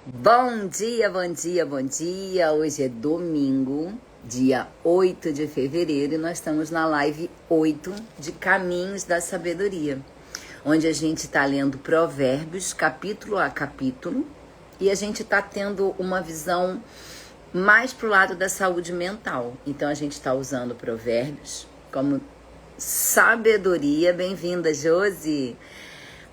Bom dia, bom dia, bom dia. Hoje é domingo, dia 8 de fevereiro, e nós estamos na live 8 de Caminhos da Sabedoria, onde a gente está lendo Provérbios, capítulo a capítulo, e a gente está tendo uma visão mais pro lado da saúde mental. Então a gente está usando Provérbios como sabedoria. Bem-vinda, Josi!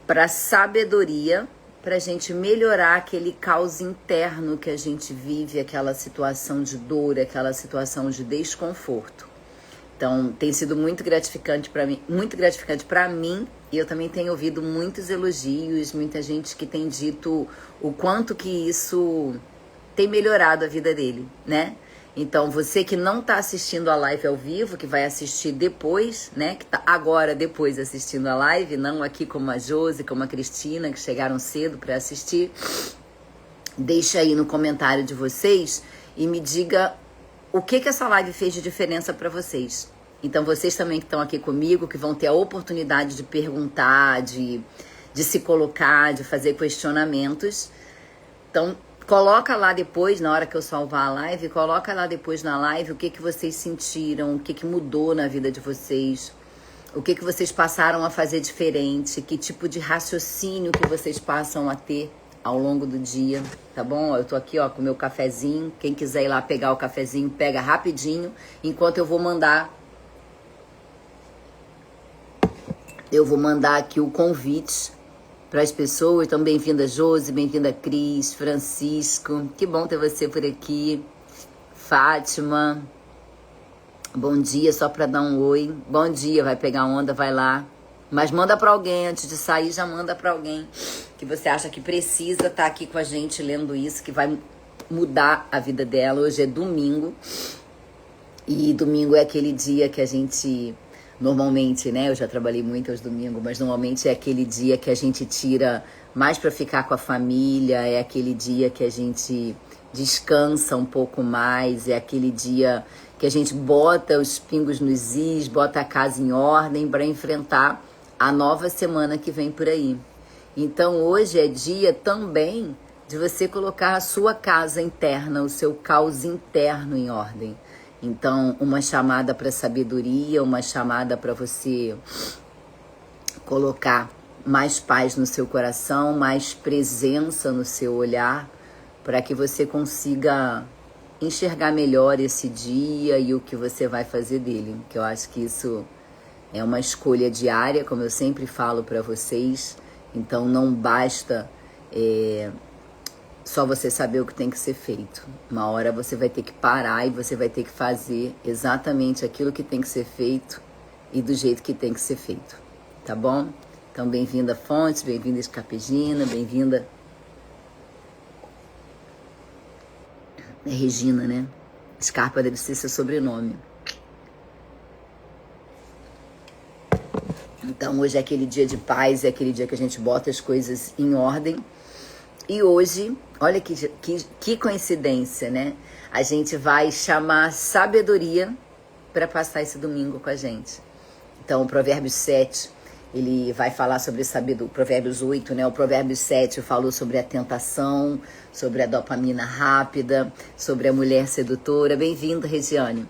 Para sabedoria, para a gente melhorar aquele caos interno que a gente vive, aquela situação de dor, aquela situação de desconforto. Então, tem sido muito gratificante para mim, e eu também tenho ouvido muitos elogios, muita gente que tem dito o quanto que isso tem melhorado a vida dele, né? Então, você que não está assistindo a live ao vivo, que vai assistir depois, né? Que tá agora depois assistindo a live, não aqui como a Josi, como a Cristina, que chegaram cedo para assistir. Deixa aí no comentário de vocês e me diga o que essa live fez de diferença para vocês. Então, vocês também que estão aqui comigo, que vão ter a oportunidade de perguntar, de se colocar, de fazer questionamentos. Então, coloca lá depois, na hora que eu salvar a live, coloca lá depois na live o que vocês sentiram, o que mudou na vida de vocês, o que vocês passaram a fazer diferente, que tipo de raciocínio que vocês passam a ter ao longo do dia, tá bom? Eu tô aqui, ó, com o meu cafezinho. Quem quiser ir lá pegar o cafezinho, pega rapidinho, enquanto eu vou mandar aqui o convite para as pessoas. Então, bem-vinda Josi, bem-vinda Cris, Francisco, que bom ter você por aqui. Fátima, bom dia, só para dar um oi. Bom dia, vai pegar onda, vai lá. Mas manda para alguém, antes de sair, já manda para alguém que você acha que precisa estar aqui com a gente lendo isso, que vai mudar a vida dela. Hoje é domingo, e domingo é aquele dia que a gente... Normalmente, né, eu já trabalhei muito aos domingos, mas normalmente é aquele dia que a gente tira mais para ficar com a família, é aquele dia que a gente descansa um pouco mais, é aquele dia que a gente bota os pingos nos is, bota a casa em ordem para enfrentar a nova semana que vem por aí. Então hoje é dia também de você colocar a sua casa interna, o seu caos interno em ordem. Então, uma chamada para sabedoria, uma chamada para você colocar mais paz no seu coração, mais presença no seu olhar, para que você consiga enxergar melhor esse dia e o que você vai fazer dele. Que eu acho que isso é uma escolha diária, como eu sempre falo para vocês. Então, não basta... só você saber o que tem que ser feito. Uma hora você vai ter que parar e você vai ter que fazer exatamente aquilo que tem que ser feito e do jeito que tem que ser feito. Tá bom? Então, bem-vinda Fontes, bem-vinda Escapegina, bem-vinda... É Regina, né? Scarpa deve ser seu sobrenome. Então, hoje é aquele dia de paz, é aquele dia que a gente bota as coisas em ordem. E hoje, olha que coincidência, né? A gente vai chamar sabedoria para passar esse domingo com a gente. Então, o Provérbios 7, ele vai falar sobre sabedoria. Provérbios 8, né? O Provérbios 7 falou sobre a tentação, sobre a dopamina rápida, sobre a mulher sedutora. Bem-vindo, Regiane.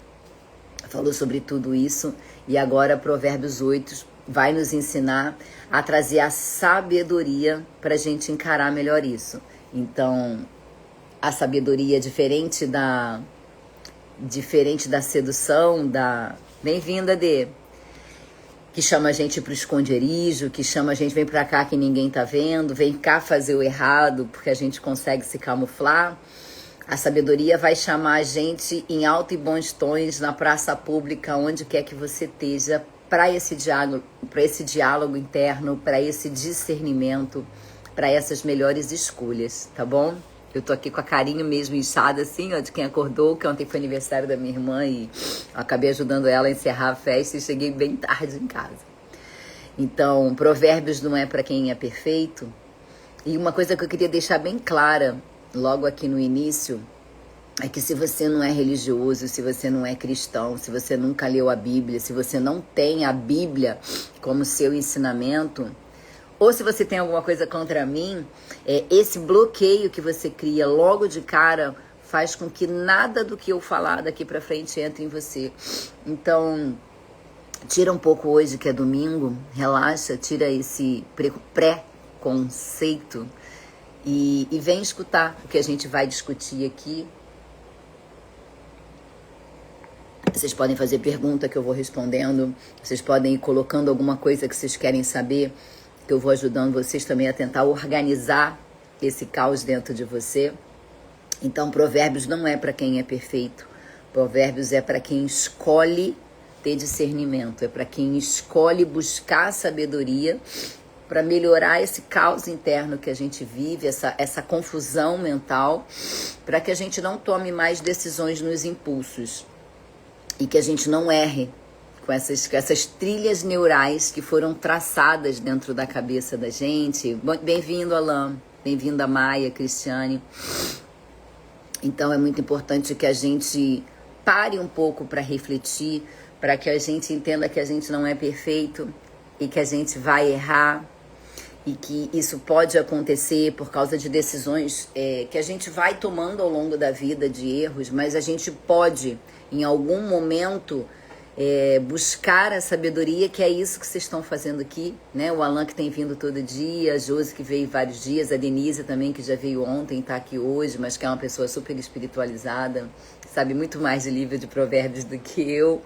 Falou sobre tudo isso. E agora, Provérbios 8 vai nos ensinar a trazer a sabedoria para a gente encarar melhor isso. Então, a sabedoria é diferente da sedução, bem-vinda, Dê, que chama a gente para o esconderijo, que chama a gente, vem para cá que ninguém tá vendo, vem cá fazer o errado, porque a gente consegue se camuflar. A sabedoria vai chamar a gente em alto e bons tons, na praça pública, onde quer que você esteja, para esse diálogo interno, para esse discernimento, para essas melhores escolhas, tá bom? Eu tô aqui com a carinha mesmo inchada, assim, ó, de quem acordou, que ontem foi aniversário da minha irmã e acabei ajudando ela a encerrar a festa e cheguei bem tarde em casa. Então, Provérbios não é para quem é perfeito. E uma coisa que eu queria deixar bem clara, logo aqui no início, é que se você não é religioso, se você não é cristão, se você nunca leu a Bíblia, se você não tem a Bíblia como seu ensinamento, Ou se você tem alguma coisa contra mim, esse bloqueio que você cria logo de cara faz com que nada do que eu falar daqui pra frente entre em você. Então, tira um pouco hoje, que é domingo, relaxa, tira esse preconceito e vem escutar o que a gente vai discutir aqui. Vocês podem fazer pergunta que eu vou respondendo, vocês podem ir colocando alguma coisa que vocês querem saber, que eu vou ajudando vocês também a tentar organizar esse caos dentro de você. Então, Provérbios não é para quem é perfeito, Provérbios é para quem escolhe ter discernimento, é para quem escolhe buscar sabedoria para melhorar esse caos interno que a gente vive, essa confusão mental, para que a gente não tome mais decisões nos impulsos e que a gente não erre com essas trilhas neurais que foram traçadas dentro da cabeça da gente. Bem-vindo, Alain, bem-vinda, Maia, Cristiane. Então é muito importante que a gente pare um pouco para refletir, para que a gente entenda que a gente não é perfeito e que a gente vai errar e que isso pode acontecer por causa de decisões que a gente vai tomando ao longo da vida, de erros, mas a gente pode, em algum momento, buscar a sabedoria, que é isso que vocês estão fazendo aqui, né? O Alan, que tem vindo todo dia, a Josi, que veio vários dias, a Denise também, que já veio ontem, está aqui hoje, mas que é uma pessoa super espiritualizada, sabe muito mais de livro de provérbios do que eu.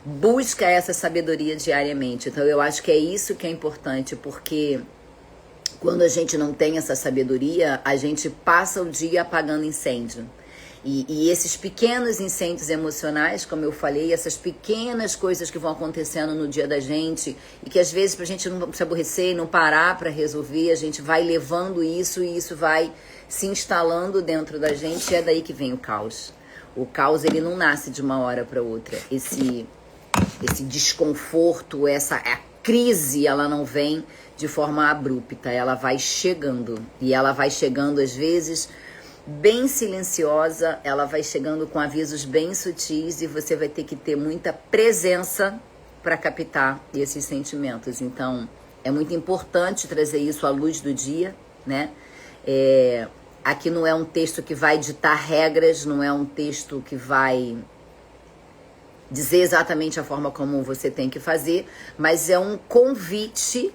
Busca essa sabedoria diariamente. Então eu acho que é isso que é importante, porque quando a gente não tem essa sabedoria, a gente passa o dia apagando incêndio. E esses pequenos incêndios emocionais, como eu falei, essas pequenas coisas que vão acontecendo no dia da gente, e que às vezes pra gente não se aborrecer e não parar para resolver, a gente vai levando isso e isso vai se instalando dentro da gente, e é daí que vem o caos. O caos, ele não nasce de uma hora para outra. Esse desconforto, a crise, ela não vem de forma abrupta, ela vai chegando. E ela vai chegando, às vezes, bem silenciosa, ela vai chegando com avisos bem sutis e você vai ter que ter muita presença para captar esses sentimentos. Então, é muito importante trazer isso à luz do dia, né? Aqui não é um texto que vai ditar regras, não é um texto que vai dizer exatamente a forma como você tem que fazer, mas é um convite,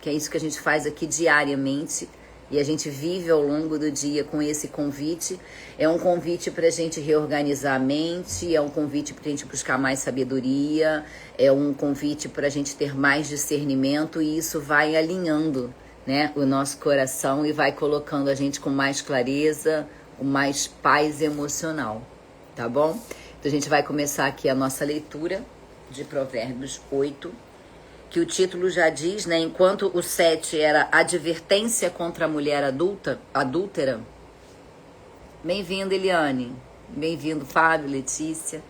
que é isso que a gente faz aqui diariamente, e a gente vive ao longo do dia com esse convite. É um convite para a gente reorganizar a mente, é um convite para a gente buscar mais sabedoria, é um convite para a gente ter mais discernimento, e isso vai alinhando, né, o nosso coração e vai colocando a gente com mais clareza, com mais paz emocional, tá bom? Então a gente vai começar aqui a nossa leitura de Provérbios 8, que o título já diz, né? Enquanto o 7 era advertência contra a mulher adúltera. Bem-vindo, Eliane. Bem-vindo, Fábio, Letícia.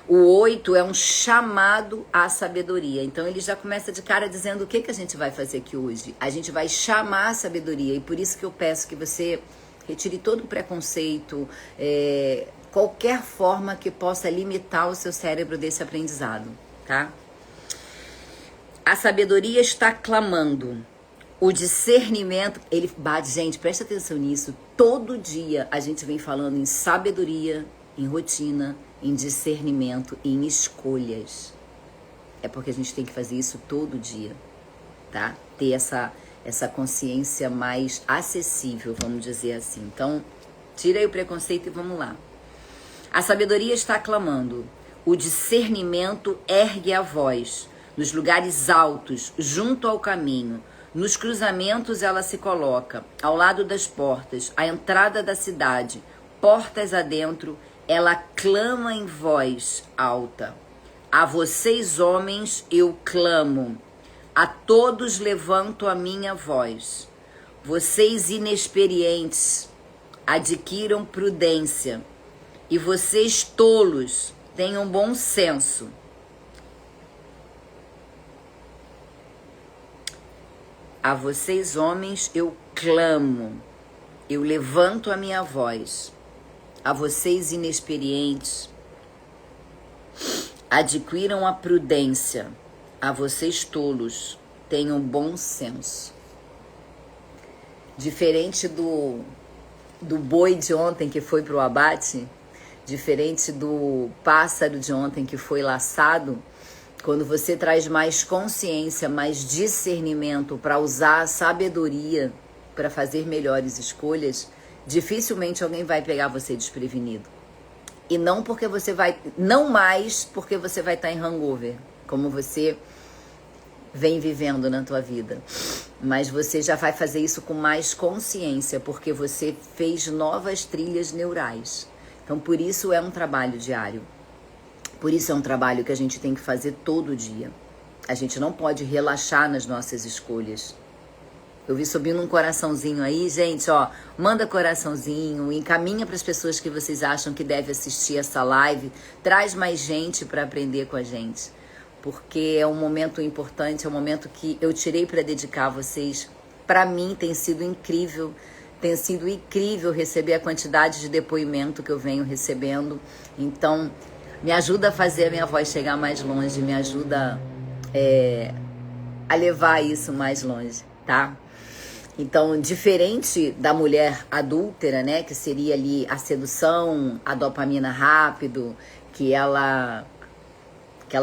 O 8 é um chamado à sabedoria. Então ele já começa de cara dizendo o que a gente vai fazer aqui hoje. A gente vai chamar a sabedoria, e por isso que eu peço que você retire todo o preconceito, qualquer forma que possa limitar o seu cérebro desse aprendizado, tá? A sabedoria está clamando. O discernimento, ele bate, gente, presta atenção nisso. Todo dia a gente vem falando em sabedoria, em rotina, em discernimento, em escolhas. É porque a gente tem que fazer isso todo dia, tá? Ter essa consciência mais acessível, vamos dizer assim. Então, tira aí o preconceito e vamos lá. A sabedoria está clamando. O discernimento ergue a voz. Nos lugares altos, junto ao caminho, nos cruzamentos ela se coloca, ao lado das portas, à entrada da cidade, portas adentro, ela clama em voz alta. A vocês, homens, eu clamo. A todos levanto a minha voz. Vocês inexperientes, adquiram prudência. E vocês, tolos, tenham bom senso. A vocês, homens, eu clamo, eu levanto a minha voz. A vocês, inexperientes, adquiram a prudência. A vocês, tolos, tenham bom senso. Diferente do boi de ontem que foi para o abate, diferente do pássaro de ontem que foi laçado, quando você traz mais consciência, mais discernimento para usar a sabedoria para fazer melhores escolhas, dificilmente alguém vai pegar você desprevenido. E não mais porque você vai estar em hangover, como você vem vivendo na tua vida. Mas você já vai fazer isso com mais consciência, porque você fez novas trilhas neurais. Então, por isso é um trabalho diário. Por isso é um trabalho que a gente tem que fazer todo dia. A gente não pode relaxar nas nossas escolhas. Eu vi subindo um coraçãozinho aí, gente, ó, manda coraçãozinho, encaminha para as pessoas que vocês acham que devem assistir essa live, traz mais gente para aprender com a gente, porque é um momento importante, é um momento que eu tirei para dedicar a vocês. Para mim tem sido incrível receber a quantidade de depoimento que eu venho recebendo. Então, me ajuda a fazer a minha voz chegar mais longe, me ajuda a levar isso mais longe, tá? Então, diferente da mulher adúltera, né, que seria ali a sedução, a dopamina rápido, que ela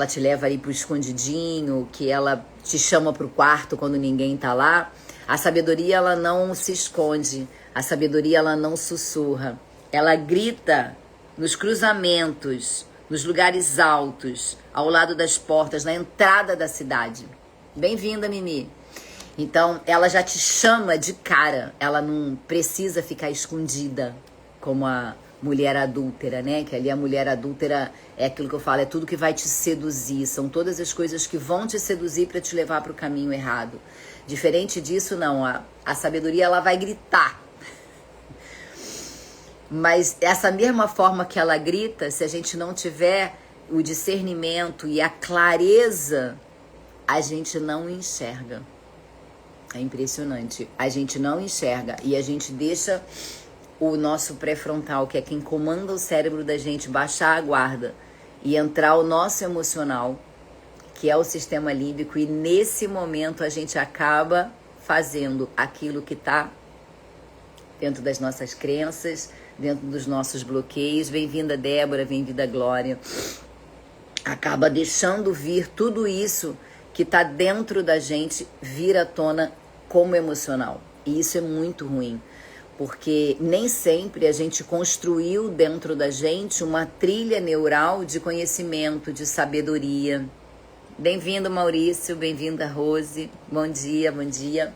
te leva ali pro escondidinho, que ela te chama pro quarto quando ninguém tá lá, a sabedoria, ela não se esconde, a sabedoria, ela não sussurra, ela grita nos cruzamentos, nos lugares altos, ao lado das portas, na entrada da cidade. Bem-vinda, Mimi. Então, ela já te chama de cara, ela não precisa ficar escondida como a mulher adúltera, né? Que ali a mulher adúltera é aquilo que eu falo, é tudo que vai te seduzir, são todas as coisas que vão te seduzir para te levar para o caminho errado. Diferente disso, não, a sabedoria, ela vai gritar. Mas essa mesma forma que ela grita, se a gente não tiver o discernimento e a clareza, a gente não enxerga. É impressionante. A gente não enxerga e a gente deixa o nosso pré-frontal, que é quem comanda o cérebro da gente, baixar a guarda e entrar o nosso emocional, que é o sistema límbico, e nesse momento a gente acaba fazendo aquilo que está dentro das nossas crenças, dentro dos nossos bloqueios. Bem-vinda, Débora, bem-vinda, Glória. Acaba deixando vir tudo isso que está dentro da gente vir à tona como emocional. E isso é muito ruim, porque nem sempre a gente construiu dentro da gente uma trilha neural de conhecimento, de sabedoria. Bem-vindo, Maurício, bem-vinda, Rose. Bom dia, bom dia.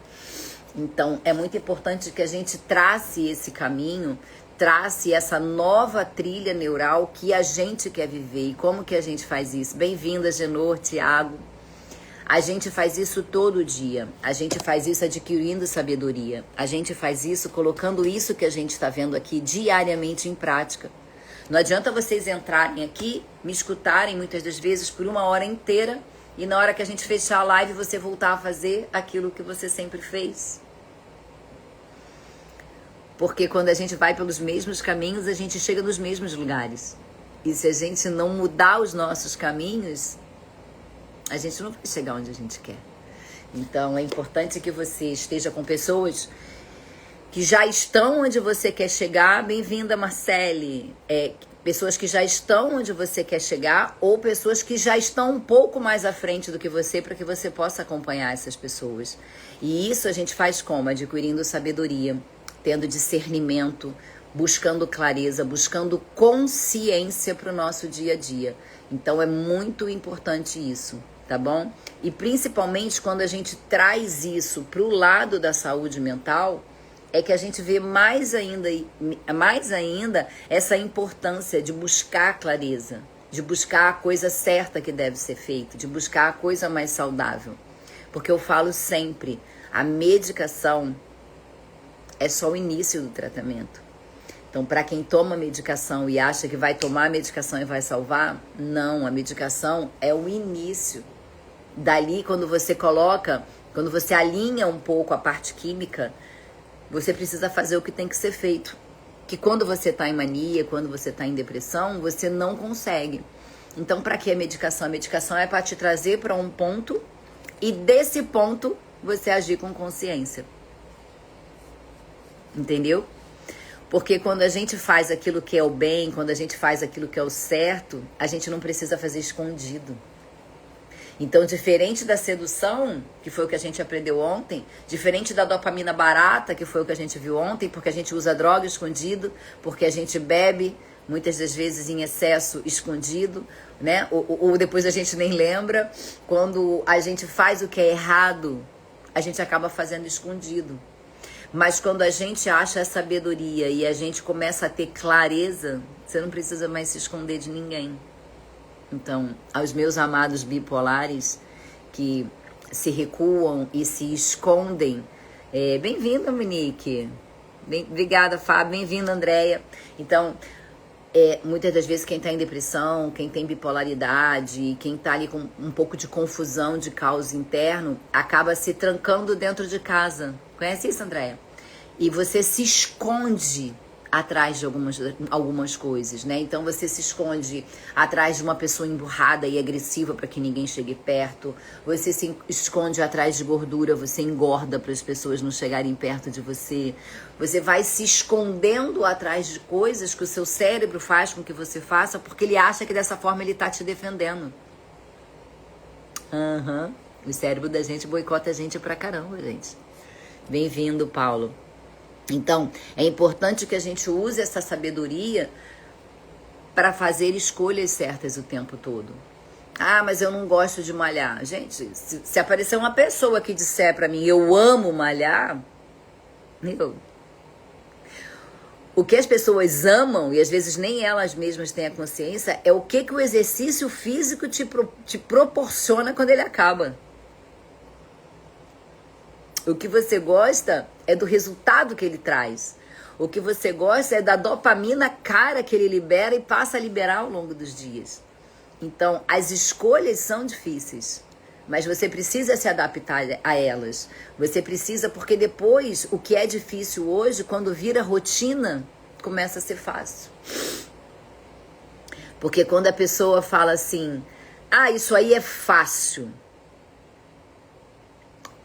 Então, é muito importante que a gente trace esse caminho, trace essa nova trilha neural que a gente quer viver. E como que a gente faz isso? Bem-vinda, Genor, Tiago. A gente faz isso todo dia, a gente faz isso adquirindo sabedoria, a gente faz isso colocando isso que a gente está vendo aqui diariamente em prática. Não adianta vocês entrarem aqui, me escutarem muitas das vezes por 1 hora inteira e na hora que a gente fechar a live você voltar a fazer aquilo que você sempre fez. Porque quando a gente vai pelos mesmos caminhos, a gente chega nos mesmos lugares. E se a gente não mudar os nossos caminhos, a gente não vai chegar onde a gente quer. Então, é importante que você esteja com pessoas que já estão onde você quer chegar. Bem-vinda, Marcele. Pessoas que já estão onde você quer chegar ou pessoas que já estão um pouco mais à frente do que você para que você possa acompanhar essas pessoas. E isso a gente faz como? Adquirindo sabedoria, tendo discernimento, buscando clareza, buscando consciência para o nosso dia a dia. Então, é muito importante isso. Tá bom? E principalmente quando a gente traz isso para o lado da saúde mental, é que a gente vê mais ainda essa importância de buscar a clareza, de buscar a coisa certa que deve ser feita, de buscar a coisa mais saudável. Porque eu falo sempre, a medicação é só o início do tratamento. Então, para quem toma medicação e acha que vai tomar a medicação e vai salvar, não, a medicação é o início. Dali, quando você alinha um pouco a parte química, você precisa fazer o que tem que ser feito. Que quando você está em mania, quando você está em depressão, você não consegue. Então, para que a medicação? A medicação é para te trazer para um ponto E desse ponto, você agir com consciência. Entendeu? Porque quando a gente faz aquilo que é o bem, quando a gente faz aquilo que é o certo, a gente não precisa fazer escondido. Então, diferente da sedução, que foi o que a gente aprendeu ontem, diferente da dopamina barata, que foi o que a gente viu ontem, porque a gente usa droga escondido, porque a gente bebe, muitas das vezes em excesso, escondido, né? Ou depois a gente nem lembra. Quando a gente faz o que é errado, a gente acaba fazendo escondido. Mas quando a gente acha a sabedoria e a gente começa a ter clareza, você não precisa mais se esconder de ninguém. Então, aos meus amados bipolares que se recuam e se escondem, bem-vinda, Monique. Obrigada, Fábio. Bem-vinda, Andréia. Então, muitas das vezes quem está em depressão, quem tem bipolaridade, quem está ali com um pouco de confusão de caos interno, acaba se trancando dentro de casa. Conhece isso, Andréia? E você se esconde atrás de algumas coisas, né? Então você se esconde atrás de uma pessoa emburrada e agressiva para que ninguém chegue perto. Você se esconde atrás de gordura, você engorda para as pessoas não chegarem perto de você. Você vai se escondendo atrás de coisas que o seu cérebro faz com que você faça, porque ele acha que dessa forma ele tá te defendendo. O cérebro da gente boicota a gente pra caramba, gente. Bem-vindo, Paulo. Então, é importante que a gente use essa sabedoria para fazer escolhas certas o tempo todo. Ah, mas eu não gosto de malhar. Gente, se aparecer uma pessoa que disser para mim, eu amo malhar, o que as pessoas amam, e às vezes nem elas mesmas têm a consciência, é o que o exercício físico te proporciona quando ele acaba. O que você gosta é do resultado que ele traz. O que você gosta é da dopamina cara que ele libera e passa a liberar ao longo dos dias. Então, as escolhas são difíceis, mas você precisa se adaptar a elas. Você precisa, porque depois, o que é difícil hoje, quando vira rotina, começa a ser fácil. Porque quando a pessoa fala assim, isso aí é fácil.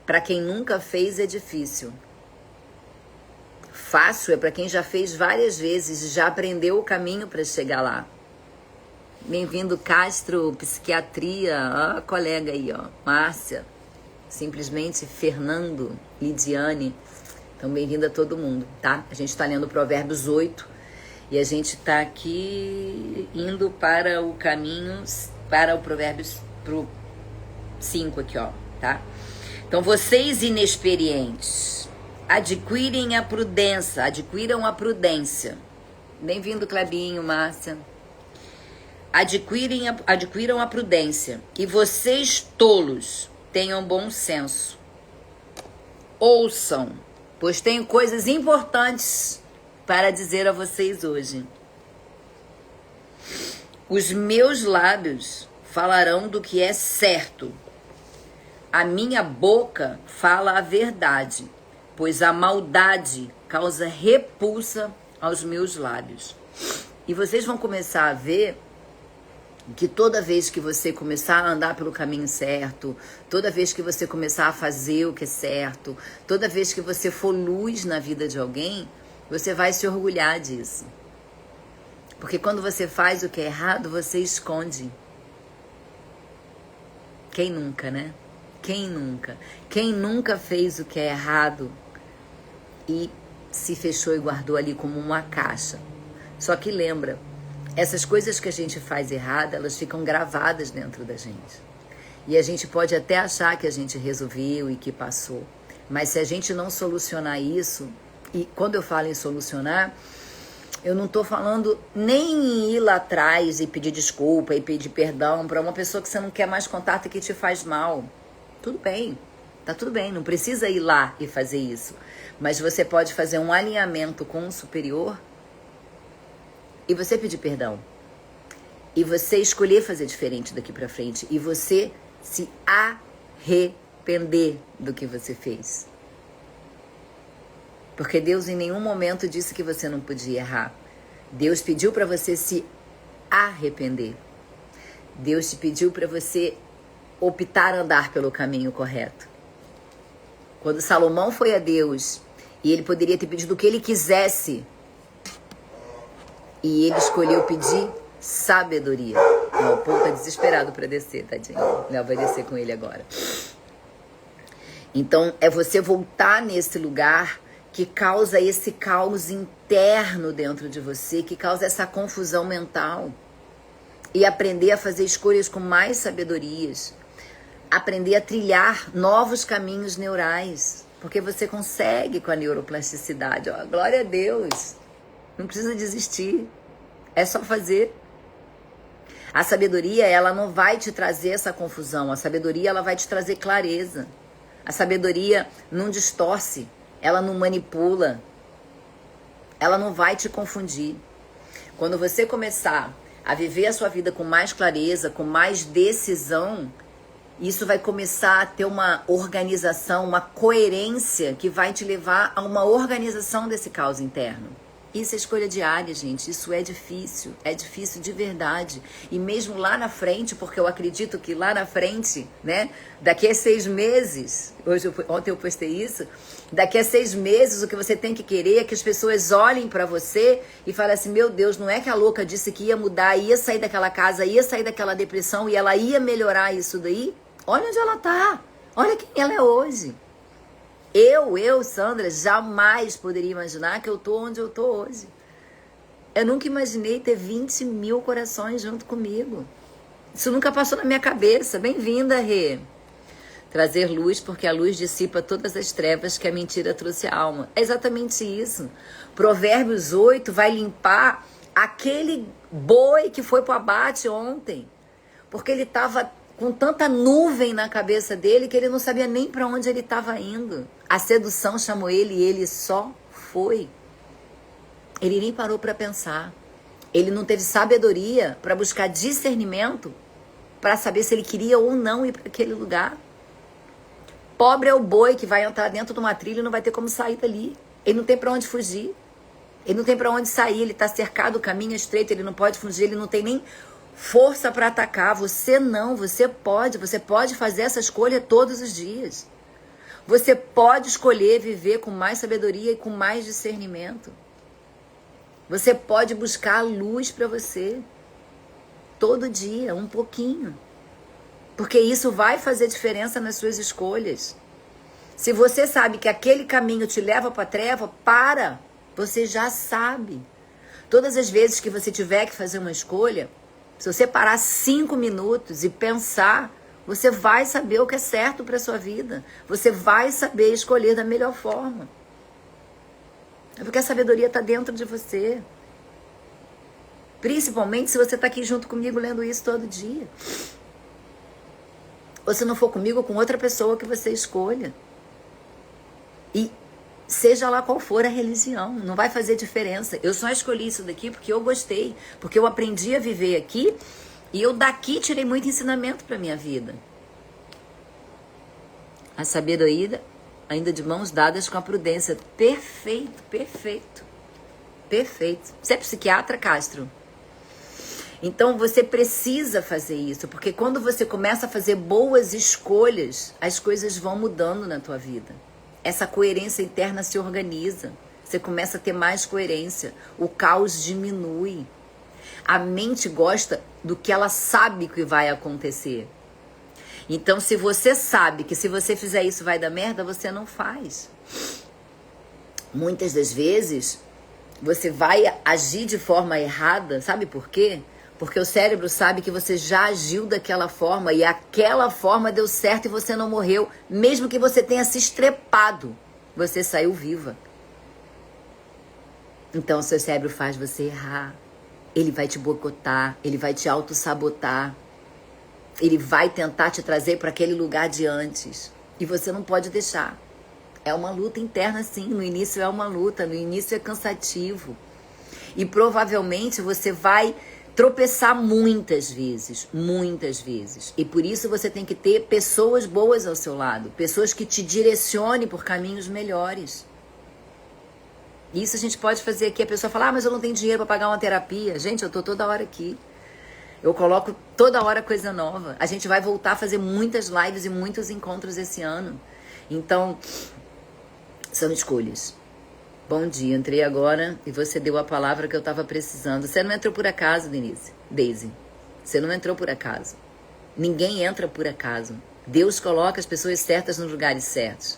Para quem nunca fez é difícil. Fácil é para quem já fez várias vezes e já aprendeu o caminho para chegar lá. Bem-vindo, Castro, Psiquiatria, colega aí, Márcia, simplesmente Fernando, Lidiane. Então, bem-vindo a todo mundo, tá? A gente está lendo Provérbios 8 e a gente está aqui indo para o caminho, para o Provérbios 5 aqui, tá? Então, vocês inexperientes, adquiram a prudência. Bem-vindo, Clebinho, Márcia. Adquiram a prudência. E vocês, tolos, tenham bom senso. Ouçam, pois tenho coisas importantes para dizer a vocês hoje. Os meus lábios falarão do que é certo. A minha boca fala a verdade, pois a maldade causa repulsa aos meus lábios. E vocês vão começar a ver que toda vez que você começar a andar pelo caminho certo, toda vez que você começar a fazer o que é certo, toda vez que você for luz na vida de alguém, você vai se orgulhar disso. Porque quando você faz o que é errado, você esconde. Quem nunca, né? Quem nunca? Quem nunca fez o que é errado e se fechou e guardou ali como uma caixa? Só que lembra, essas coisas que a gente faz errado, elas ficam gravadas dentro da gente. E a gente pode até achar que a gente resolveu e que passou. Mas se a gente não solucionar isso, e quando eu falo em solucionar, eu não estou falando nem em ir lá atrás e pedir desculpa e pedir perdão para uma pessoa que você não quer mais contato e que te faz mal. Tudo bem, tá tudo bem, não precisa ir lá e fazer isso. Mas você pode fazer um alinhamento com o superior e você pedir perdão. E você escolher fazer diferente daqui pra frente. E você se arrepender do que você fez. Porque Deus em nenhum momento disse que você não podia errar. Deus pediu para você se arrepender. Deus te pediu para você optar andar pelo caminho correto. Quando Salomão foi a Deus, e ele poderia ter pedido o que ele quisesse, e ele escolheu pedir sabedoria. O Paul tá desesperado para descer, tadinho. Léo vai descer com ele agora. Então, é você voltar nesse lugar que causa esse caos interno dentro de você, que causa essa confusão mental. E aprender a fazer escolhas com mais sabedorias. Aprender a trilhar novos caminhos neurais. Porque você consegue com a neuroplasticidade. Ó, glória a Deus. Não precisa desistir. É só fazer. A sabedoria, ela não vai te trazer essa confusão. A sabedoria, ela vai te trazer clareza. A sabedoria não distorce. Ela não manipula. Ela não vai te confundir. Quando você começar a viver a sua vida com mais clareza, com mais decisão, isso vai começar a ter uma organização, uma coerência que vai te levar a uma organização desse caos interno. Isso é escolha diária, gente. Isso é difícil de verdade. E mesmo lá na frente, porque eu acredito que lá na frente, né, daqui a 6 meses, ontem eu postei isso, daqui a 6 meses o que você tem que querer é que as pessoas olhem pra você e falem assim, meu Deus, não é que a louca disse que ia mudar, ia sair daquela casa, ia sair daquela depressão e ela ia melhorar isso daí? Olha onde ela tá. Olha quem ela é hoje. Eu, Sandra, jamais poderia imaginar que eu tô onde eu tô hoje. Eu nunca imaginei ter 20 mil corações junto comigo. Isso nunca passou na minha cabeça. Bem-vinda, Rê. Trazer luz, porque a luz dissipa todas as trevas que a mentira trouxe à alma. É exatamente isso. Provérbios 8 vai limpar aquele boi que foi pro abate ontem. Porque ele estava com tanta nuvem na cabeça dele que ele não sabia nem para onde ele estava indo. A sedução chamou ele e ele só foi. Ele nem parou para pensar. Ele não teve sabedoria para buscar discernimento para saber se ele queria ou não ir para aquele lugar. Pobre é o boi que vai entrar dentro de uma trilha e não vai ter como sair dali. Ele não tem para onde fugir. Ele não tem para onde sair. Ele está cercado, o caminho é estreito, ele não pode fugir, ele não tem nem força para atacar. Você não, você pode fazer essa escolha todos os dias. Você pode escolher viver com mais sabedoria e com mais discernimento. Você pode buscar a luz para você todo dia, um pouquinho. Porque isso vai fazer diferença nas suas escolhas. Se você sabe que aquele caminho te leva para a treva, você já sabe. Todas as vezes que você tiver que fazer uma escolha, se você parar 5 minutos e pensar, você vai saber o que é certo para a sua vida. Você vai saber escolher da melhor forma. É porque a sabedoria está dentro de você. Principalmente se você está aqui junto comigo lendo isso todo dia. Ou se não for comigo, com outra pessoa que você escolha. E seja lá qual for a religião, não vai fazer diferença. Eu só escolhi isso daqui porque eu gostei, porque eu aprendi a viver aqui e eu daqui tirei muito ensinamento para minha vida. A sabedoria ainda de mãos dadas com a prudência. Perfeito, perfeito, perfeito. Você é psiquiatra, Castro? Então você precisa fazer isso, porque quando você começa a fazer boas escolhas, as coisas vão mudando na tua vida. Essa coerência interna se organiza. Você começa a ter mais coerência. O caos diminui. A mente gosta do que ela sabe que vai acontecer. Então, se você sabe que se você fizer isso vai dar merda, você não faz. Muitas das vezes, você vai agir de forma errada. Sabe por quê? Porque o cérebro sabe que você já agiu daquela forma e aquela forma deu certo e você não morreu. Mesmo que você tenha se estrepado, você saiu viva. Então o seu cérebro faz você errar. Ele vai te boicotar, ele vai te auto-sabotar. Ele vai tentar te trazer para aquele lugar de antes. E você não pode deixar. É uma luta interna, sim. No início é uma luta, no início é cansativo. E provavelmente você vai tropeçar muitas vezes. E por isso você tem que ter pessoas boas ao seu lado. Pessoas que te direcionem por caminhos melhores. Isso a gente pode fazer aqui. A pessoa fala, mas eu não tenho dinheiro para pagar uma terapia. Gente, eu tô toda hora aqui. Eu coloco toda hora coisa nova. A gente vai voltar a fazer muitas lives e muitos encontros esse ano. Então, são escolhas. Bom dia, entrei agora e você deu a palavra que eu estava precisando. Você não entrou por acaso, Daisy. Você não entrou por acaso. Ninguém entra por acaso. Deus coloca as pessoas certas nos lugares certos.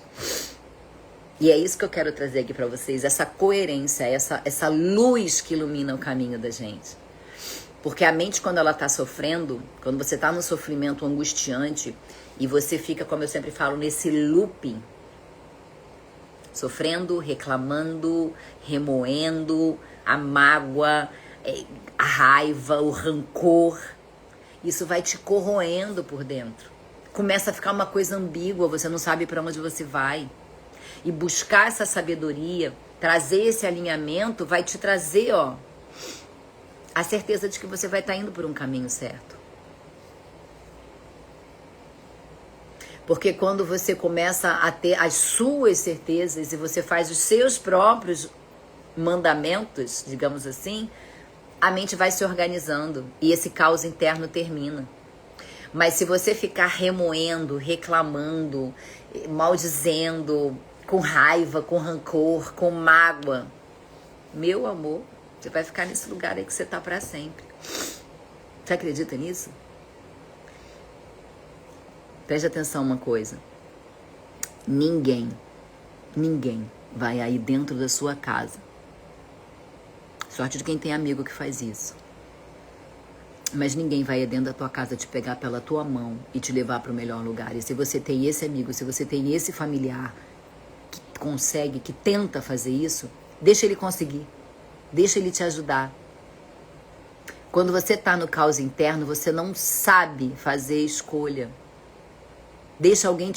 E é isso que eu quero trazer aqui para vocês. Essa coerência, essa luz que ilumina o caminho da gente. Porque a mente, quando ela está sofrendo, quando você está num sofrimento angustiante e você fica, como eu sempre falo, nesse looping, sofrendo, reclamando, remoendo, a mágoa, a raiva, o rancor. Isso vai te corroendo por dentro. Começa a ficar uma coisa ambígua, você não sabe para onde você vai. E buscar essa sabedoria, trazer esse alinhamento, vai te trazer, a certeza de que você vai estar indo por um caminho certo. Porque quando você começa a ter as suas certezas e você faz os seus próprios mandamentos, digamos assim, a mente vai se organizando e esse caos interno termina. Mas se você ficar remoendo, reclamando, maldizendo, com raiva, com rancor, com mágoa, meu amor, você vai ficar nesse lugar aí que você está para sempre. Você acredita nisso? Preste atenção uma coisa. Ninguém vai aí dentro da sua casa. Sorte de quem tem amigo que faz isso. Mas ninguém vai aí dentro da tua casa te pegar pela tua mão e te levar para o melhor lugar. E se você tem esse amigo, se você tem esse familiar que consegue, que tenta fazer isso, deixa ele conseguir. Deixa ele te ajudar. Quando você está no caos interno, você não sabe fazer escolha. Deixa alguém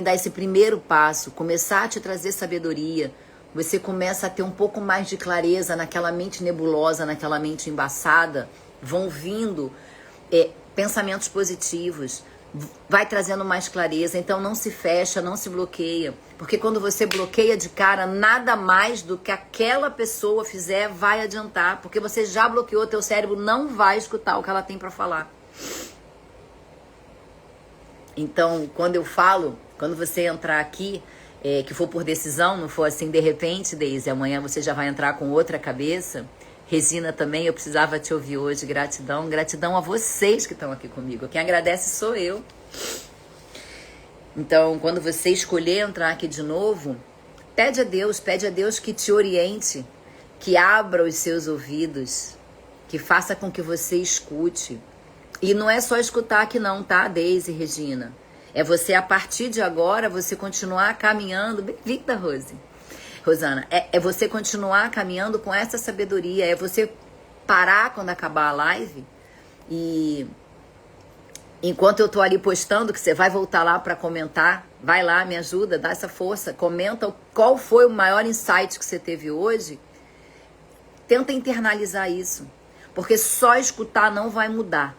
dar esse primeiro passo, começar a te trazer sabedoria. Você começa a ter um pouco mais de clareza naquela mente nebulosa, naquela mente embaçada. Vão vindo pensamentos positivos, vai trazendo mais clareza. Então não se fecha, não se bloqueia. Porque quando você bloqueia de cara, nada mais do que aquela pessoa fizer vai adiantar. Porque você já bloqueou, teu cérebro não vai escutar o que ela tem para falar. Então, quando eu falo, quando você entrar aqui, que for por decisão, não for assim de repente, Daisy, amanhã você já vai entrar com outra cabeça. Resina também, eu precisava te ouvir hoje, gratidão. Gratidão a vocês que estão aqui comigo. Quem agradece sou eu. Então, quando você escolher entrar aqui de novo, pede a Deus que te oriente, que abra os seus ouvidos, que faça com que você escute. E não é só escutar aqui não, tá, Daisy e Regina? É você, a partir de agora, você continuar caminhando. Bem-vinda, Rosana. É você continuar caminhando com essa sabedoria. É você parar quando acabar a live. E enquanto eu tô ali postando, que você vai voltar lá para comentar, vai lá, me ajuda, dá essa força. Comenta qual foi o maior insight que você teve hoje. Tenta internalizar isso. Porque só escutar não vai mudar.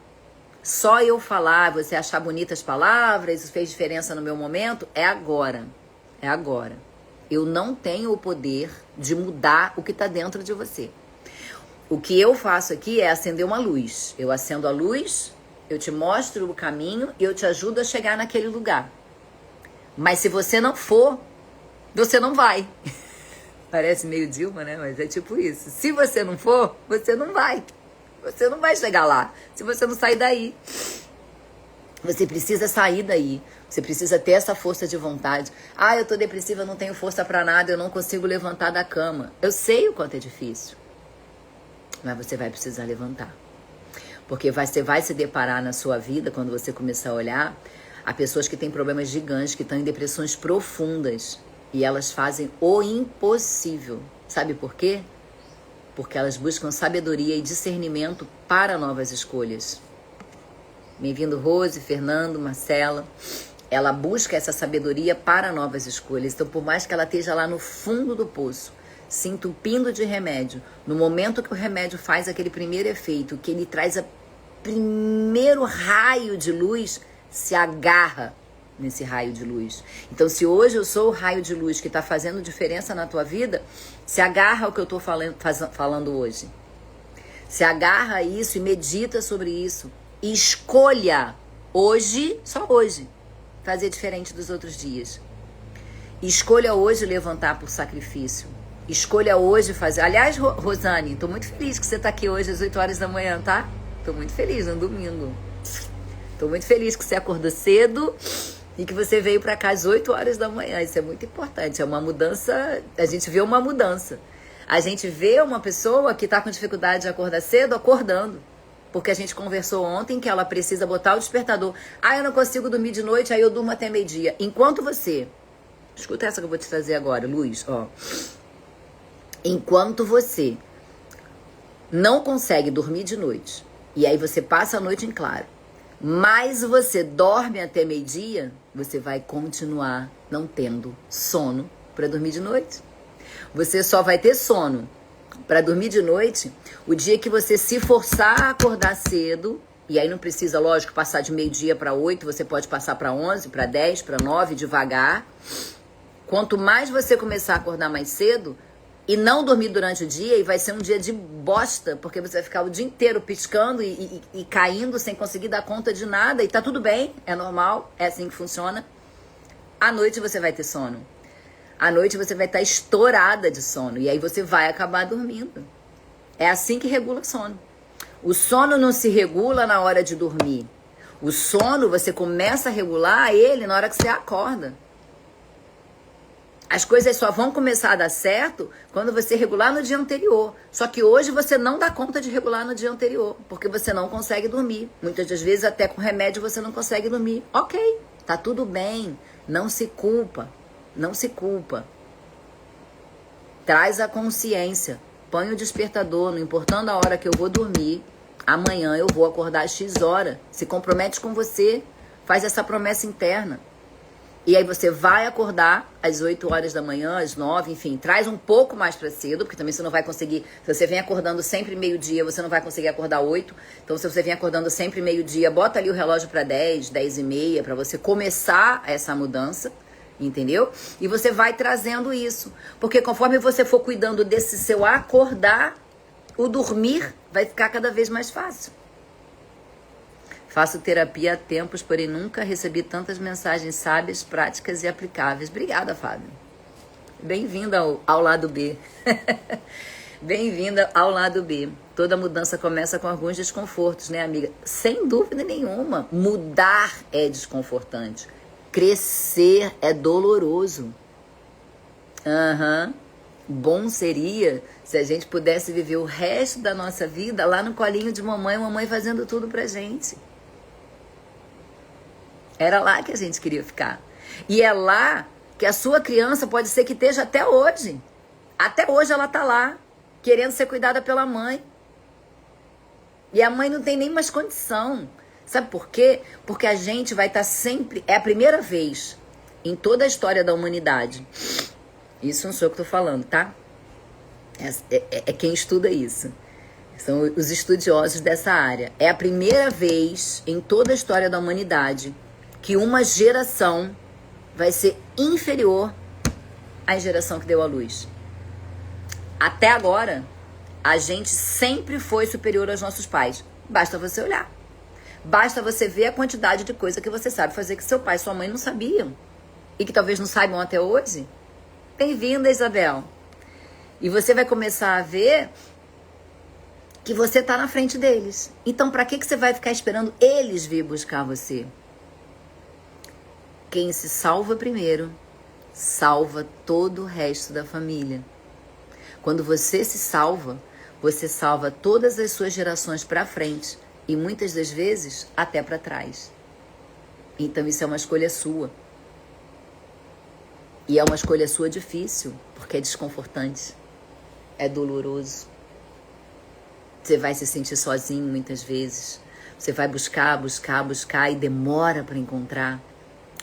Só eu falar, você achar bonitas palavras, isso fez diferença no meu momento, é agora. É agora. Eu não tenho o poder de mudar o que está dentro de você. O que eu faço aqui é acender uma luz. Eu acendo a luz, eu te mostro o caminho e eu te ajudo a chegar naquele lugar. Mas se você não for, você não vai. Parece meio Dilma, né? Mas é tipo isso. Se você não for, você não vai. Você não vai chegar lá se você não sair daí. Você precisa sair daí. Você precisa ter essa força de vontade. Ah, eu tô depressiva, eu não tenho força pra nada, eu não consigo levantar da cama. Eu sei o quanto é difícil. Mas você vai precisar levantar. Porque você vai se deparar na sua vida, quando você começar a olhar, a pessoas que têm problemas gigantes, que estão em depressões profundas. E elas fazem o impossível. Sabe por quê? Porque elas buscam sabedoria e discernimento para novas escolhas. Bem-vindo, Rose, Fernando, Marcela. Ela busca essa sabedoria para novas escolhas. Então, por mais que ela esteja lá no fundo do poço, se entupindo de remédio, no momento que o remédio faz aquele primeiro efeito, que ele traz o primeiro raio de luz, se agarra nesse raio de luz. Então, se hoje eu sou o raio de luz que está fazendo diferença na tua vida, se agarra ao que eu estou falando hoje. Se agarra a isso e medita sobre isso. E escolha hoje, só hoje, fazer diferente dos outros dias. Escolha hoje levantar por sacrifício. Escolha hoje fazer... Aliás, Rosane, tô muito feliz que você tá aqui hoje às 8 horas da manhã, tá? Tô muito feliz, no domingo. Tô muito feliz que você acordou cedo e que você veio pra cá às 8 horas da manhã. Isso é muito importante. É uma mudança... A gente vê uma mudança. A gente vê uma pessoa que tá com dificuldade de acordar cedo acordando. Porque a gente conversou ontem que ela precisa botar o despertador. Ah, eu não consigo dormir de noite, aí eu durmo até meio-dia. Enquanto você... Escuta essa que eu vou te trazer agora, Luiz, ó. Enquanto você não consegue dormir de noite, e aí você passa a noite em claro, mas você dorme até meio-dia, você vai continuar não tendo sono para dormir de noite. Você só vai ter sono para dormir de noite o dia que você se forçar a acordar cedo, e aí não precisa, lógico, passar de meio-dia para 8, você pode passar para 11, para 10, para 9, devagar. Quanto mais você começar a acordar mais cedo e não dormir durante o dia, e vai ser um dia de bosta, porque você vai ficar o dia inteiro piscando e caindo sem conseguir dar conta de nada, e tá tudo bem, é normal, é assim que funciona. À noite você vai ter sono. À noite você vai estar estourada de sono, e aí você vai acabar dormindo. É assim que regula o sono. O sono não se regula na hora de dormir. O sono, você começa a regular ele na hora que você acorda. As coisas só vão começar a dar certo quando você regular no dia anterior. Só que hoje você não dá conta de regular no dia anterior, porque você não consegue dormir. Muitas das vezes até com remédio você não consegue dormir. Ok, tá tudo bem. Não se culpa. Não se culpa. Traz a consciência. Põe o despertador, não importando a hora que eu vou dormir. Amanhã eu vou acordar às X horas. Se compromete com você. Faz essa promessa interna. E aí você vai acordar às 8 horas da manhã, às 9, enfim, traz um pouco mais para cedo, porque também você não vai conseguir, se você vem acordando sempre meio-dia, você não vai conseguir acordar 8. Então, se você vem acordando sempre meio-dia, bota ali o relógio para 10, 10 e meia, para você começar essa mudança, entendeu? E você vai trazendo isso, porque conforme você for cuidando desse seu acordar, o dormir vai ficar cada vez mais fácil. Faço terapia há tempos, porém nunca recebi tantas mensagens sábias, práticas e aplicáveis. Obrigada, Fábio. Bem-vinda ao lado B. Bem-vinda ao lado B. Toda mudança começa com alguns desconfortos, né, amiga? Sem dúvida nenhuma. Mudar é desconfortante. Crescer é doloroso. Bom seria se a gente pudesse viver o resto da nossa vida lá no colinho de mamãe fazendo tudo pra gente. Era lá que a gente queria ficar. E é lá que a sua criança pode ser que esteja até hoje. Até hoje ela tá lá, querendo ser cuidada pela mãe. E a mãe não tem nem mais condição. Sabe por quê? Porque a gente vai estar sempre... É a primeira vez em toda a história da humanidade. Isso não sou eu que tô falando, tá? É quem estuda isso. São os estudiosos dessa área. É a primeira vez em toda a história da humanidade que uma geração vai ser inferior à geração que deu à luz. Até agora, a gente sempre foi superior aos nossos pais. Basta você olhar. Basta você ver a quantidade de coisa que você sabe fazer que seu pai e sua mãe não sabiam. E que talvez não saibam até hoje. Bem-vinda, Isabel. E você vai começar a ver que você está na frente deles. Então, para que você vai ficar esperando eles vir buscar você? Quem se salva primeiro, salva todo o resto da família. Quando você se salva, você salva todas as suas gerações para frente e muitas das vezes até para trás. Então isso é uma escolha sua. E é uma escolha sua difícil, porque é desconfortante, é doloroso. Você vai se sentir sozinho muitas vezes. Você vai buscar e demora para encontrar.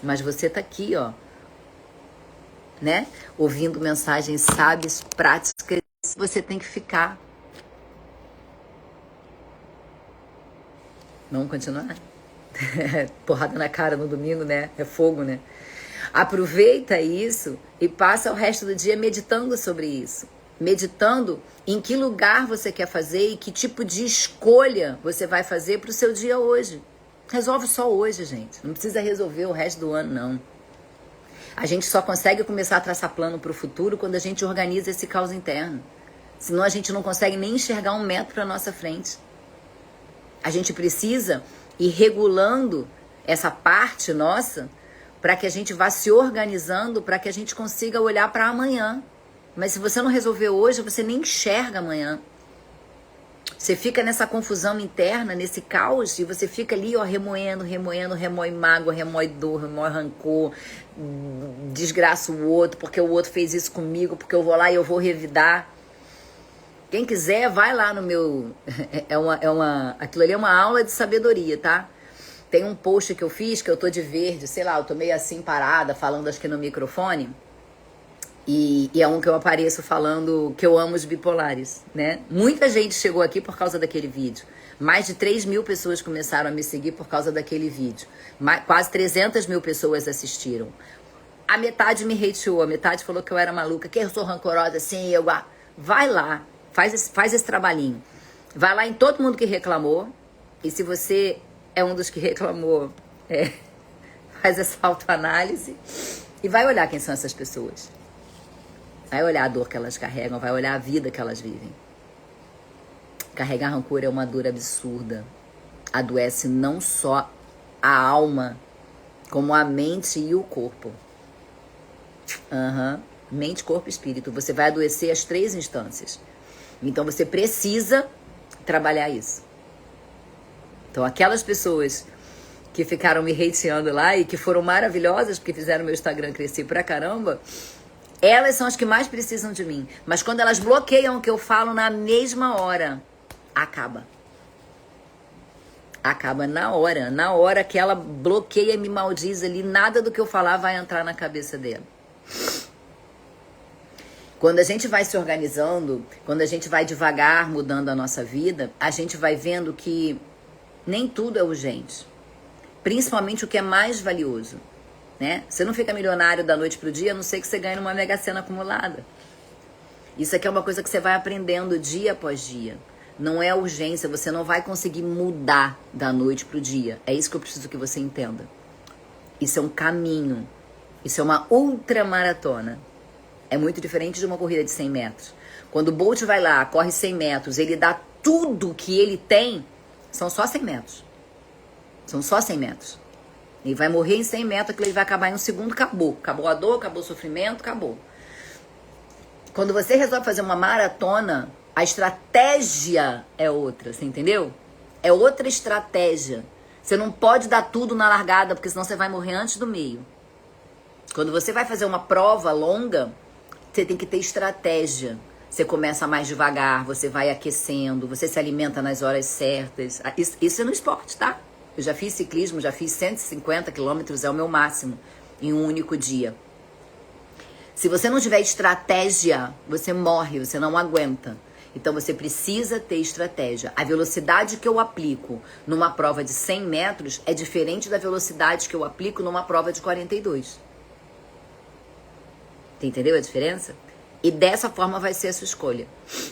Mas você tá aqui, ó, né? Ouvindo mensagens sábias, práticas. Você tem que ficar. Vamos continuar? Porrada na cara no domingo, né? É fogo, né? Aproveita isso e passa o resto do dia meditando sobre isso. meditando em que lugar você quer fazer e que tipo de escolha você vai fazer para o seu dia hoje. Resolve só hoje, gente. Não precisa resolver o resto do ano, não. A gente só consegue começar a traçar plano para o futuro quando a gente organiza esse caos interno. Senão a gente não consegue nem enxergar 1 metro para nossa frente. A gente precisa ir regulando essa parte nossa para que a gente vá se organizando, para que a gente consiga olhar para amanhã. Mas se você não resolver hoje, você nem enxerga amanhã. Você fica nessa confusão interna, nesse caos, e você fica ali, ó, remoendo, remói mágoa, remói dor, remói rancor, desgraça o outro, porque o outro fez isso comigo, porque eu vou lá e eu vou revidar. Quem quiser, vai lá no meu... Aquilo ali é uma aula de sabedoria, tá? Tem um post que eu fiz, que eu tô de verde, sei lá, eu tô meio assim parada, falando acho que no microfone. E é um que eu apareço falando que eu amo os bipolares, né? Muita gente chegou aqui por causa daquele vídeo. Mais de 3.000 pessoas começaram a me seguir por causa daquele vídeo. Quase 300.000 pessoas assistiram. A metade me hateou, a metade falou que eu era maluca, que eu sou rancorosa, assim, Vai lá, faz esse trabalhinho. Vai lá em todo mundo que reclamou. E se você é um dos que reclamou, faz essa autoanálise e vai olhar quem são essas pessoas. Vai olhar a dor que elas carregam, vai olhar a vida que elas vivem. Carregar rancor é uma dor absurda. Adoece não só a alma, como a mente e o corpo. Mente, corpo e espírito. Você vai adoecer as 3 instâncias. Então você precisa trabalhar isso. Então aquelas pessoas que ficaram me hateando lá e que foram maravilhosas porque fizeram meu Instagram crescer pra caramba, elas são as que mais precisam de mim. Mas quando elas bloqueiam o que eu falo na mesma hora, acaba. Acaba na hora. Na hora que ela bloqueia e me maldiz ali, nada do que eu falar vai entrar na cabeça dela. Quando a gente vai se organizando, quando a gente vai devagar mudando a nossa vida, a gente vai vendo que nem tudo é urgente. Principalmente o que é mais valioso, né? Você não fica milionário da noite pro dia, a não ser que você ganhe numa Mega Sena acumulada. Isso aqui é uma coisa que você vai aprendendo dia após dia. Não é urgência, você não vai conseguir mudar da noite pro dia. É isso que eu preciso que você entenda. Isso é um caminho. Isso é uma ultramaratona. É muito diferente de uma corrida de 100 metros. Quando o Bolt vai lá, corre 100 metros, ele dá tudo que ele tem, são só 100 metros. São só 100 metros. Ele vai morrer em 100 metros, aquilo ele vai acabar em 1 segundo, acabou. Acabou a dor, acabou o sofrimento, acabou. Quando você resolve fazer uma maratona, a estratégia é outra, você entendeu? É outra estratégia. Você não pode dar tudo na largada, porque senão você vai morrer antes do meio. Quando você vai fazer uma prova longa, você tem que ter estratégia. Você começa mais devagar, você vai aquecendo, você se alimenta nas horas certas. Isso é no esporte, tá? Eu já fiz ciclismo, já fiz 150 quilômetros, é o meu máximo, em um único dia. Se você não tiver estratégia, você morre, você não aguenta. Então você precisa ter estratégia. A velocidade que eu aplico numa prova de 100 metros é diferente da velocidade que eu aplico numa prova de 42. Entendeu a diferença? E dessa forma vai ser a sua escolha.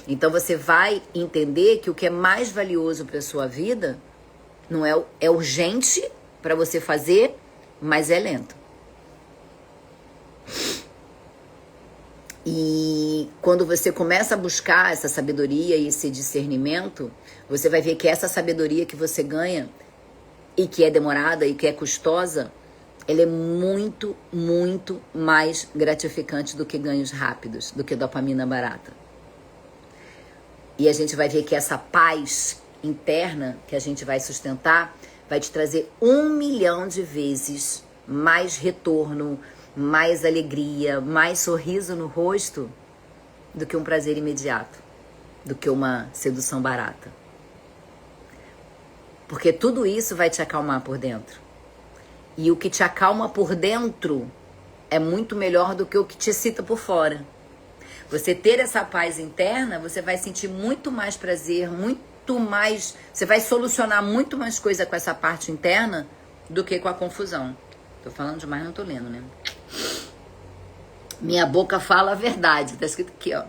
Então você vai entender que o que é mais valioso para a sua vida não é urgente para você fazer, mas é lento. E quando você começa a buscar essa sabedoria e esse discernimento, você vai ver que essa sabedoria que você ganha e que é demorada e que é custosa, ela é muito, muito mais gratificante do que ganhos rápidos, do que dopamina barata. E a gente vai ver que essa paz interna que a gente vai sustentar vai te trazer 1 milhão de vezes mais retorno, mais alegria, mais sorriso no rosto do que um prazer imediato, do que uma sedução barata. Porque tudo isso vai te acalmar por dentro. E o que te acalma por dentro é muito melhor do que o que te excita por fora. Você ter essa paz interna, você vai sentir muito mais prazer, muito mais... Você vai solucionar muito mais coisa com essa parte interna do que com a confusão. Tô falando demais, não tô lendo, né? Minha boca fala a verdade. Tá escrito aqui, ó.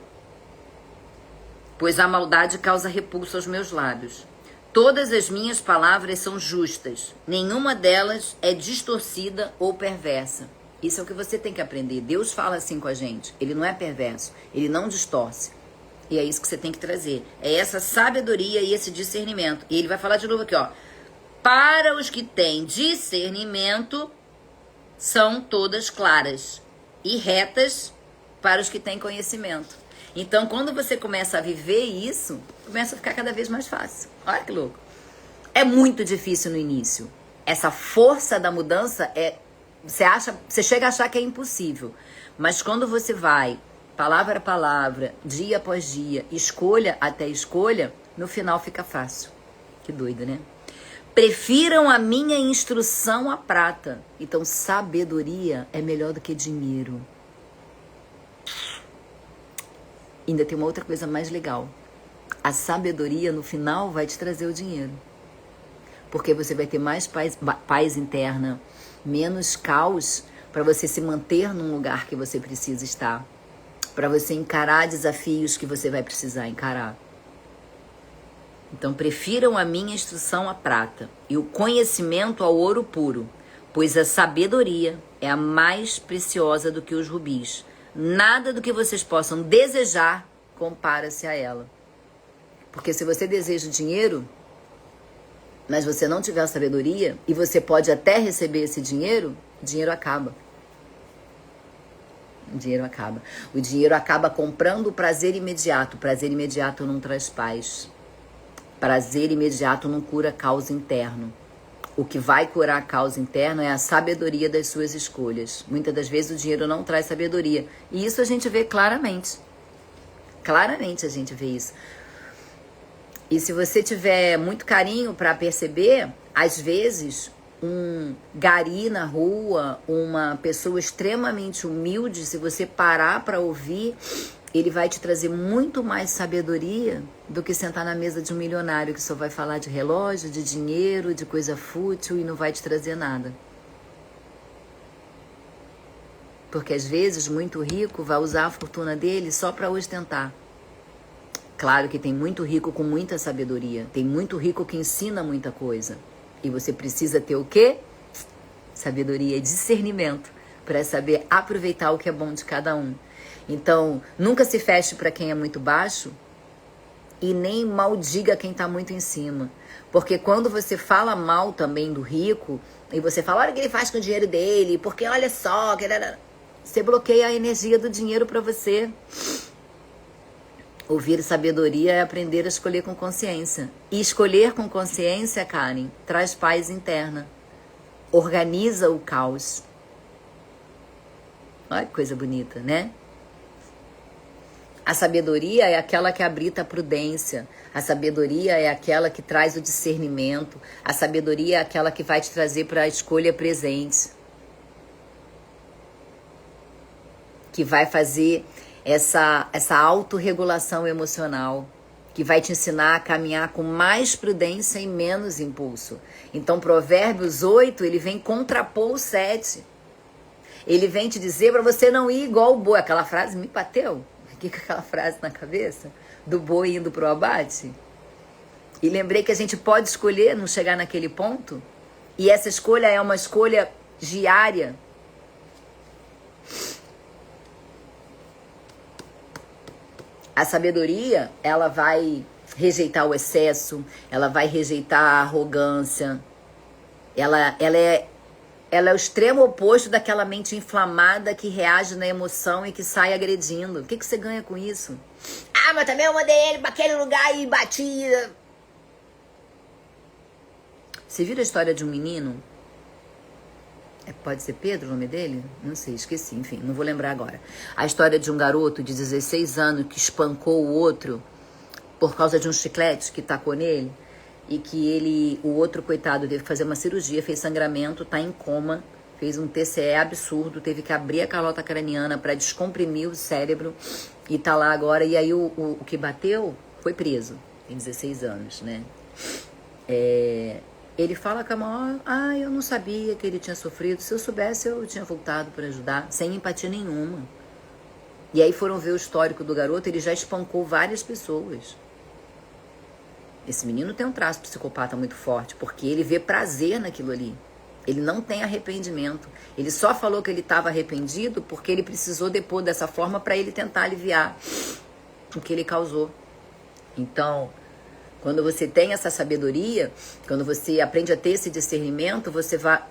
pois a maldade causa repulso aos meus lábios. Todas as minhas palavras são justas, nenhuma delas é distorcida ou perversa. Isso é o que você tem que aprender. Deus fala assim com a gente, ele não é perverso, ele não distorce. E é isso que você tem que trazer. É essa sabedoria e esse discernimento. E ele vai falar de novo aqui, ó. Para os que têm discernimento, são todas claras e retas para os que têm conhecimento. Então, quando você começa a viver isso, começa a ficar cada vez mais fácil. Olha que louco. É muito difícil no início. Essa força da mudança você chega a achar que é impossível. Mas quando você vai, palavra a palavra, dia após dia, escolha até escolha, no final fica fácil. Que doido, né? Prefiram a minha instrução à prata. Então, sabedoria é melhor do que dinheiro. Ainda tem uma outra coisa mais legal. A sabedoria, no final, vai te trazer o dinheiro. Porque você vai ter mais paz interna, menos caos, para você se manter num lugar que você precisa estar. Para você encarar desafios que você vai precisar encarar. Então, prefiram a minha instrução à prata e o conhecimento ao ouro puro, pois a sabedoria é a mais preciosa do que os rubis. Nada do que vocês possam desejar compara-se a ela. Porque se você deseja dinheiro, mas você não tiver sabedoria, e você pode até receber esse dinheiro, o dinheiro acaba. O dinheiro acaba. O dinheiro acaba comprando o prazer imediato. O prazer imediato não traz paz. Prazer imediato não cura caos interno. O que vai curar caos interno é a sabedoria das suas escolhas. Muitas das vezes o dinheiro não traz sabedoria. E isso a gente vê claramente. Claramente a gente vê isso. E se você tiver muito carinho para perceber, às vezes um gari na rua, uma pessoa extremamente humilde, se você parar para ouvir, ele vai te trazer muito mais sabedoria do que sentar na mesa de um milionário que só vai falar de relógio, de dinheiro, de coisa fútil e não vai te trazer nada. Porque às vezes muito rico vai usar a fortuna dele só para ostentar. Claro que tem muito rico com muita sabedoria, tem muito rico que ensina muita coisa. E você precisa ter o quê? Sabedoria e discernimento para saber aproveitar o que é bom de cada um. Então, nunca se feche para quem é muito baixo e nem maldiga quem está muito em cima. Porque quando você fala mal também do rico, e você fala, olha o que ele faz com o dinheiro dele, porque olha só, você bloqueia a energia do dinheiro para você. Ouvir sabedoria é aprender a escolher com consciência. E escolher com consciência, Karen, traz paz interna. Organiza o caos. Olha que coisa bonita, né? A sabedoria é aquela que habilita a prudência. A sabedoria é aquela que traz o discernimento. A sabedoria é aquela que vai te trazer para a escolha presente. Que vai fazer essa autorregulação emocional. Que vai te ensinar a caminhar com mais prudência e menos impulso. Então, Provérbios 8, ele vem contrapor o 7. Ele vem te dizer para você não ir igual o boi. Aquela frase me bateu. Fiquei com aquela frase na cabeça do boi indo pro abate. E lembrei que a gente pode escolher não chegar naquele ponto. E essa escolha é uma escolha diária. A sabedoria, ela vai rejeitar o excesso, ela vai rejeitar a arrogância. Ela é o extremo oposto daquela mente inflamada que reage na emoção e que sai agredindo. O que você ganha com isso? Ah, mas também eu mandei ele para aquele lugar e bati. Você viu a história de um menino? Pode ser Pedro o nome dele? Não sei, esqueci. Enfim, não vou lembrar agora. A história de um garoto de 16 anos que espancou o outro por causa de um chiclete que tacou nele. E que o outro, coitado, teve que fazer uma cirurgia, fez sangramento, tá em coma, fez um TCE absurdo, teve que abrir a calota craniana para descomprimir o cérebro e tá lá agora. E aí o que bateu foi preso, tem 16 anos, né? Ele fala com a maior, eu não sabia que ele tinha sofrido, se eu soubesse eu tinha voltado para ajudar, sem empatia nenhuma. E aí foram ver o histórico do garoto, ele já espancou várias pessoas. Esse menino tem um traço psicopata muito forte, porque ele vê prazer naquilo ali. Ele não tem arrependimento. Ele só falou que ele estava arrependido porque ele precisou depor dessa forma para ele tentar aliviar o que ele causou. Então, quando você tem essa sabedoria, quando você aprende a ter esse discernimento, você vai...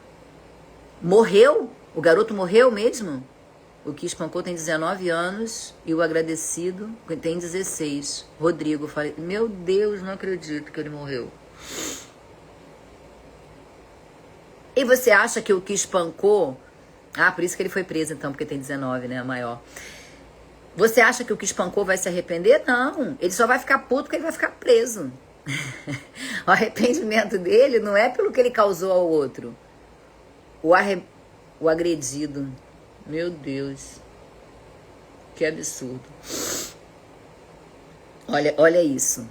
Morreu? O garoto morreu mesmo? O que espancou tem 19 anos e o agradecido tem 16. Rodrigo, falei, meu Deus, não acredito que ele morreu. E você acha que o que espancou... Ah, por isso que ele foi preso então, porque tem 19, né, a maior. Você acha que o que espancou vai se arrepender? Não, ele só vai ficar puto porque ele vai ficar preso. O arrependimento dele não é pelo que ele causou ao outro. O agredido... Meu Deus, que absurdo. Olha isso.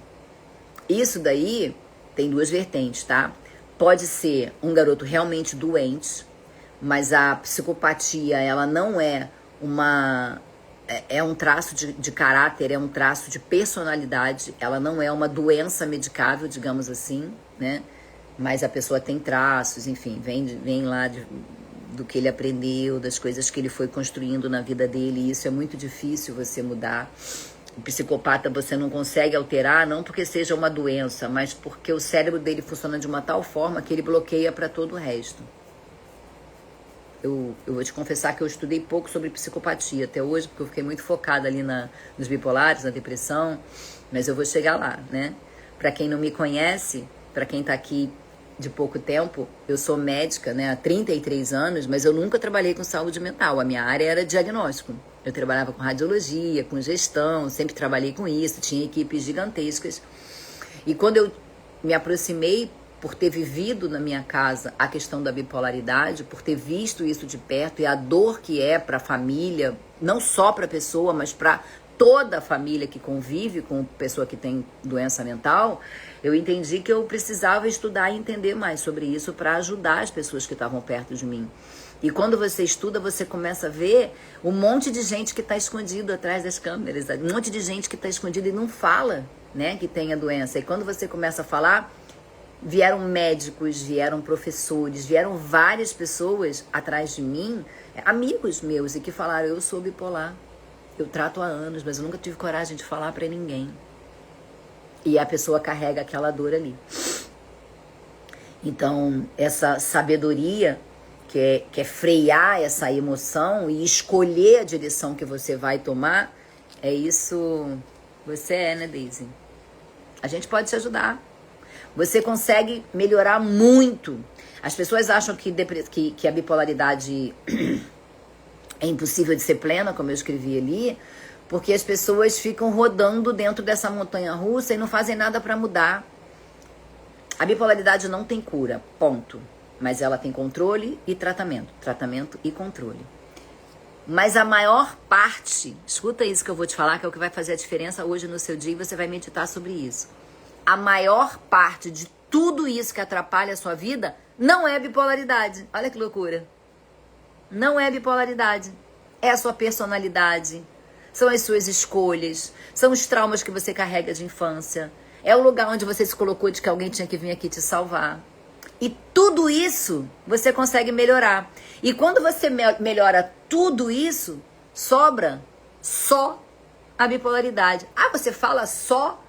Isso daí tem duas vertentes, tá? Pode ser um garoto realmente doente, mas a psicopatia, ela não é uma... É um traço de caráter, é um traço de personalidade. Ela não é uma doença medicável, digamos assim, né? Mas a pessoa tem traços, enfim, vem lá do que ele aprendeu, das coisas que ele foi construindo na vida dele, e isso é muito difícil você mudar. O psicopata você não consegue alterar, não porque seja uma doença, mas porque o cérebro dele funciona de uma tal forma que ele bloqueia para todo o resto. Eu vou te confessar que eu estudei pouco sobre psicopatia até hoje, porque eu fiquei muito focada ali nos bipolares, na depressão, mas eu vou chegar lá, né? Para quem não me conhece, para quem tá aqui de pouco tempo, eu sou médica, né, há 33 anos, mas eu nunca trabalhei com saúde mental. A minha área era diagnóstico. Eu trabalhava com radiologia, com gestão, sempre trabalhei com isso, tinha equipes gigantescas. E quando eu me aproximei, por ter vivido na minha casa a questão da bipolaridade, por ter visto isso de perto e a dor que é para a família, não só para a pessoa, mas para toda a família que convive com pessoa que tem doença mental, eu entendi que eu precisava estudar e entender mais sobre isso para ajudar as pessoas que estavam perto de mim. E quando você estuda, você começa a ver um monte de gente que está escondido atrás das câmeras, um monte de gente que está escondido e não fala, né, que tem a doença. E quando você começa a falar, vieram médicos, vieram professores, vieram várias pessoas atrás de mim, amigos meus, e que falaram, eu sou bipolar. Eu trato há anos, mas eu nunca tive coragem de falar pra ninguém. E a pessoa carrega aquela dor ali. Então, essa sabedoria, que é frear essa emoção e escolher a direção que você vai tomar, é isso. Você é, né, Daisy? A gente pode te ajudar. Você consegue melhorar muito. As pessoas acham que a bipolaridade... é impossível de ser plena, como eu escrevi ali, porque as pessoas ficam rodando dentro dessa montanha-russa e não fazem nada para mudar. A bipolaridade não tem cura, ponto. Mas ela tem controle e tratamento. Tratamento e controle. Mas a maior parte, escuta isso que eu vou te falar, que é o que vai fazer a diferença hoje no seu dia, e você vai meditar sobre isso. A maior parte de tudo isso que atrapalha a sua vida não é bipolaridade. Olha que loucura. Não é bipolaridade, é a sua personalidade, são as suas escolhas, são os traumas que você carrega de infância, é o lugar onde você se colocou de que alguém tinha que vir aqui te salvar. E tudo isso você consegue melhorar. E quando você melhora tudo isso, sobra só a bipolaridade. Ah, você fala só?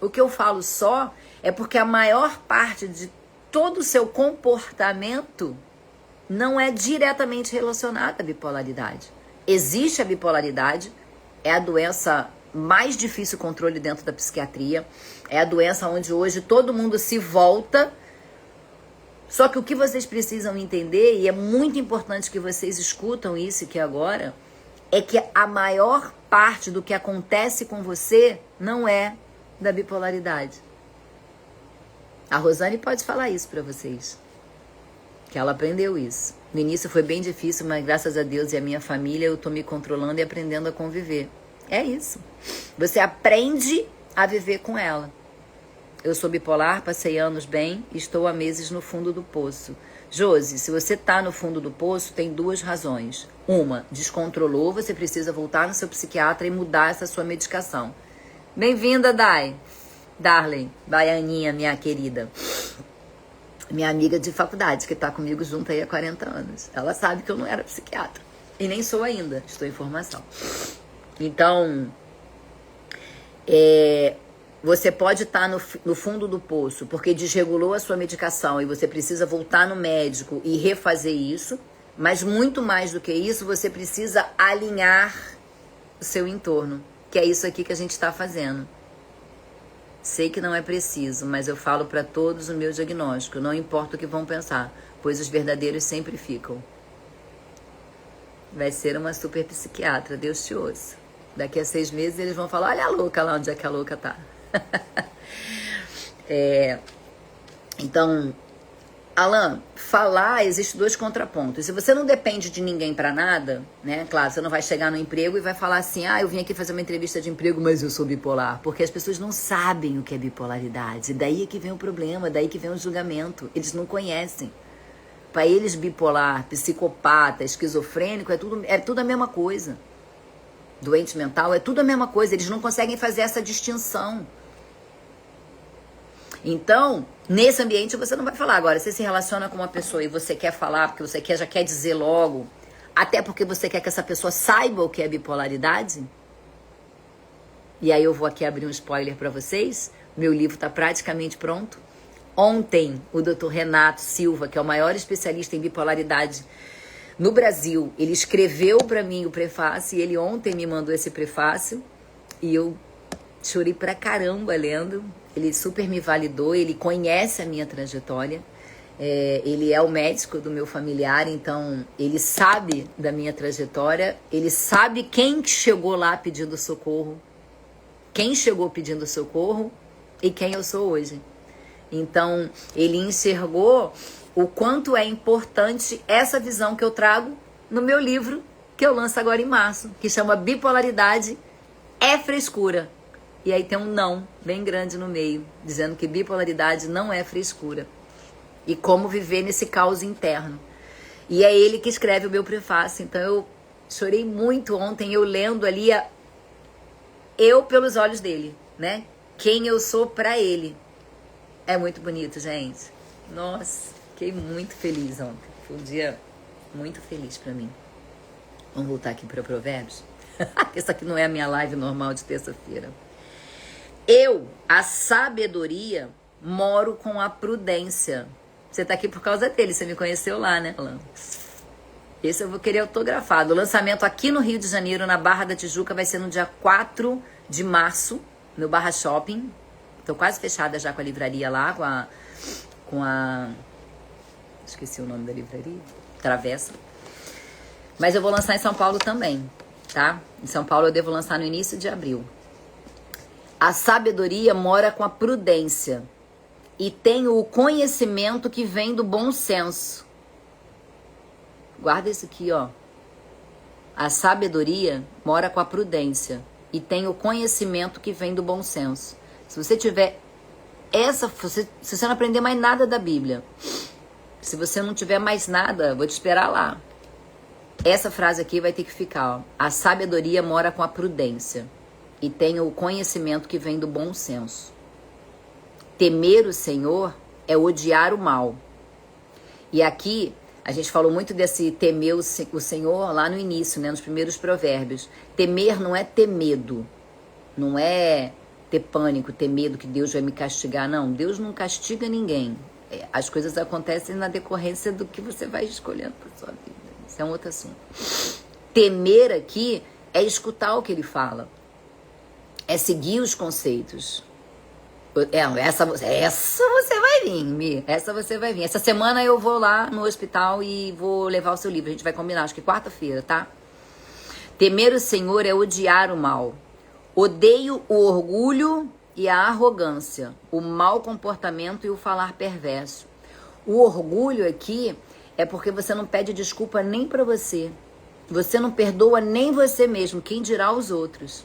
O que eu falo só é porque a maior parte de todo o seu comportamento não é diretamente relacionada à bipolaridade. Existe a bipolaridade, é a doença mais difícil controle dentro da psiquiatria, é a doença onde hoje todo mundo se volta. Só que o que vocês precisam entender, e é muito importante que vocês escutam isso aqui agora, é que a maior parte do que acontece com você não é da bipolaridade. A Rosane pode falar isso para vocês. Que ela aprendeu isso. No início foi bem difícil, mas graças a Deus e a minha família eu tô me controlando e aprendendo a conviver. É isso. Você aprende a viver com ela. Eu sou bipolar, passei anos bem e estou há meses no fundo do poço. Josi, se você tá no fundo do poço, tem duas razões. Uma, descontrolou, você precisa voltar no seu psiquiatra e mudar essa sua medicação. Bem-vinda, Darlene, Baianinha, minha querida. Minha amiga de faculdade, que tá comigo junto aí há 40 anos. Ela sabe que eu não era psiquiatra. E nem sou ainda, estou em formação. Então, você pode estar no fundo do poço porque desregulou a sua medicação e você precisa voltar no médico e refazer isso. Mas muito mais do que isso, você precisa alinhar o seu entorno. Que é isso aqui que a gente está fazendo. Sei que não é preciso, mas eu falo para todos o meu diagnóstico. Não importa o que vão pensar, pois os verdadeiros sempre ficam. Vai ser uma super psiquiatra, Deus te ouça. Daqui a 6 meses eles vão falar, olha a louca lá, onde é que a louca tá. Então, Alan, falar, existe 2 contrapontos. Se você não depende de ninguém pra nada, né? Claro, você não vai chegar no emprego e vai falar assim, eu vim aqui fazer uma entrevista de emprego, mas eu sou bipolar. Porque as pessoas não sabem o que é bipolaridade. Daí é que vem o problema, daí que vem o julgamento. Eles não conhecem. Para eles, bipolar, psicopata, esquizofrênico, é tudo a mesma coisa. Doente mental, é tudo a mesma coisa. Eles não conseguem fazer essa distinção. Então, nesse ambiente você não vai falar. Agora, você se relaciona com uma pessoa e você quer falar, porque você já quer dizer logo, até porque você quer que essa pessoa saiba o que é bipolaridade. E aí eu vou aqui abrir um spoiler para vocês. Meu livro está praticamente pronto. Ontem, o Dr. Renato Silva, que é o maior especialista em bipolaridade no Brasil, ele escreveu para mim o prefácio e ele ontem me mandou esse prefácio e eu chorei pra caramba lendo. Ele super me validou, ele conhece a minha trajetória, ele é o médico do meu familiar, então ele sabe da minha trajetória, ele sabe quem chegou lá pedindo socorro, quem chegou pedindo socorro e quem eu sou hoje. Então, ele enxergou o quanto é importante essa visão que eu trago no meu livro, que eu lanço agora em março, que chama Bipolaridade é Frescura. E aí tem um não bem grande no meio, dizendo que bipolaridade não é frescura. E como viver nesse caos interno. E é ele que escreve o meu prefácio. Então eu chorei muito ontem, eu lendo ali, eu pelos olhos dele, né? Quem eu sou pra ele. É muito bonito, gente. Nossa, fiquei muito feliz ontem. Foi um dia muito feliz pra mim. Vamos voltar aqui para Provérbios? Essa aqui não é a minha live normal de terça-feira. Eu, a sabedoria, moro com a prudência. Você tá aqui por causa dele, você me conheceu lá, né? Esse eu vou querer autografado. O lançamento aqui no Rio de Janeiro, na Barra da Tijuca, vai ser no dia 4 de março, no Barra Shopping. Tô quase fechada já com a livraria lá, com a... Esqueci o nome da livraria. Travessa. Mas eu vou lançar em São Paulo também, tá? Em São Paulo eu devo lançar no início de abril. A sabedoria mora com a prudência e tem o conhecimento que vem do bom senso. Guarda isso aqui, ó. A sabedoria mora com a prudência e tem o conhecimento que vem do bom senso. Se você tiver se você não aprender mais nada da Bíblia, se você não tiver mais nada, vou te esperar lá. Essa frase aqui vai ter que ficar, ó. A sabedoria mora com a prudência e tem o conhecimento que vem do bom senso. Temer o Senhor é odiar o mal. E aqui, a gente falou muito desse temer o Senhor lá no início, né, nos primeiros provérbios. Temer não é ter medo, não é ter pânico, ter medo que Deus vai me castigar. Não, Deus não castiga ninguém. As coisas acontecem na decorrência do que você vai escolhendo para sua vida. Isso é um outro assunto. Temer aqui é escutar o que ele fala. É seguir os conceitos. Essa você vai vir, Mi. Essa você vai vir. Essa semana eu vou lá no hospital e vou levar o seu livro. A gente vai combinar, acho que quarta-feira, tá? Temer o Senhor é odiar o mal. Odeio o orgulho e a arrogância, o mau comportamento e o falar perverso. O orgulho aqui é porque você não pede desculpa nem pra você. Você não perdoa nem você mesmo, quem dirá os outros.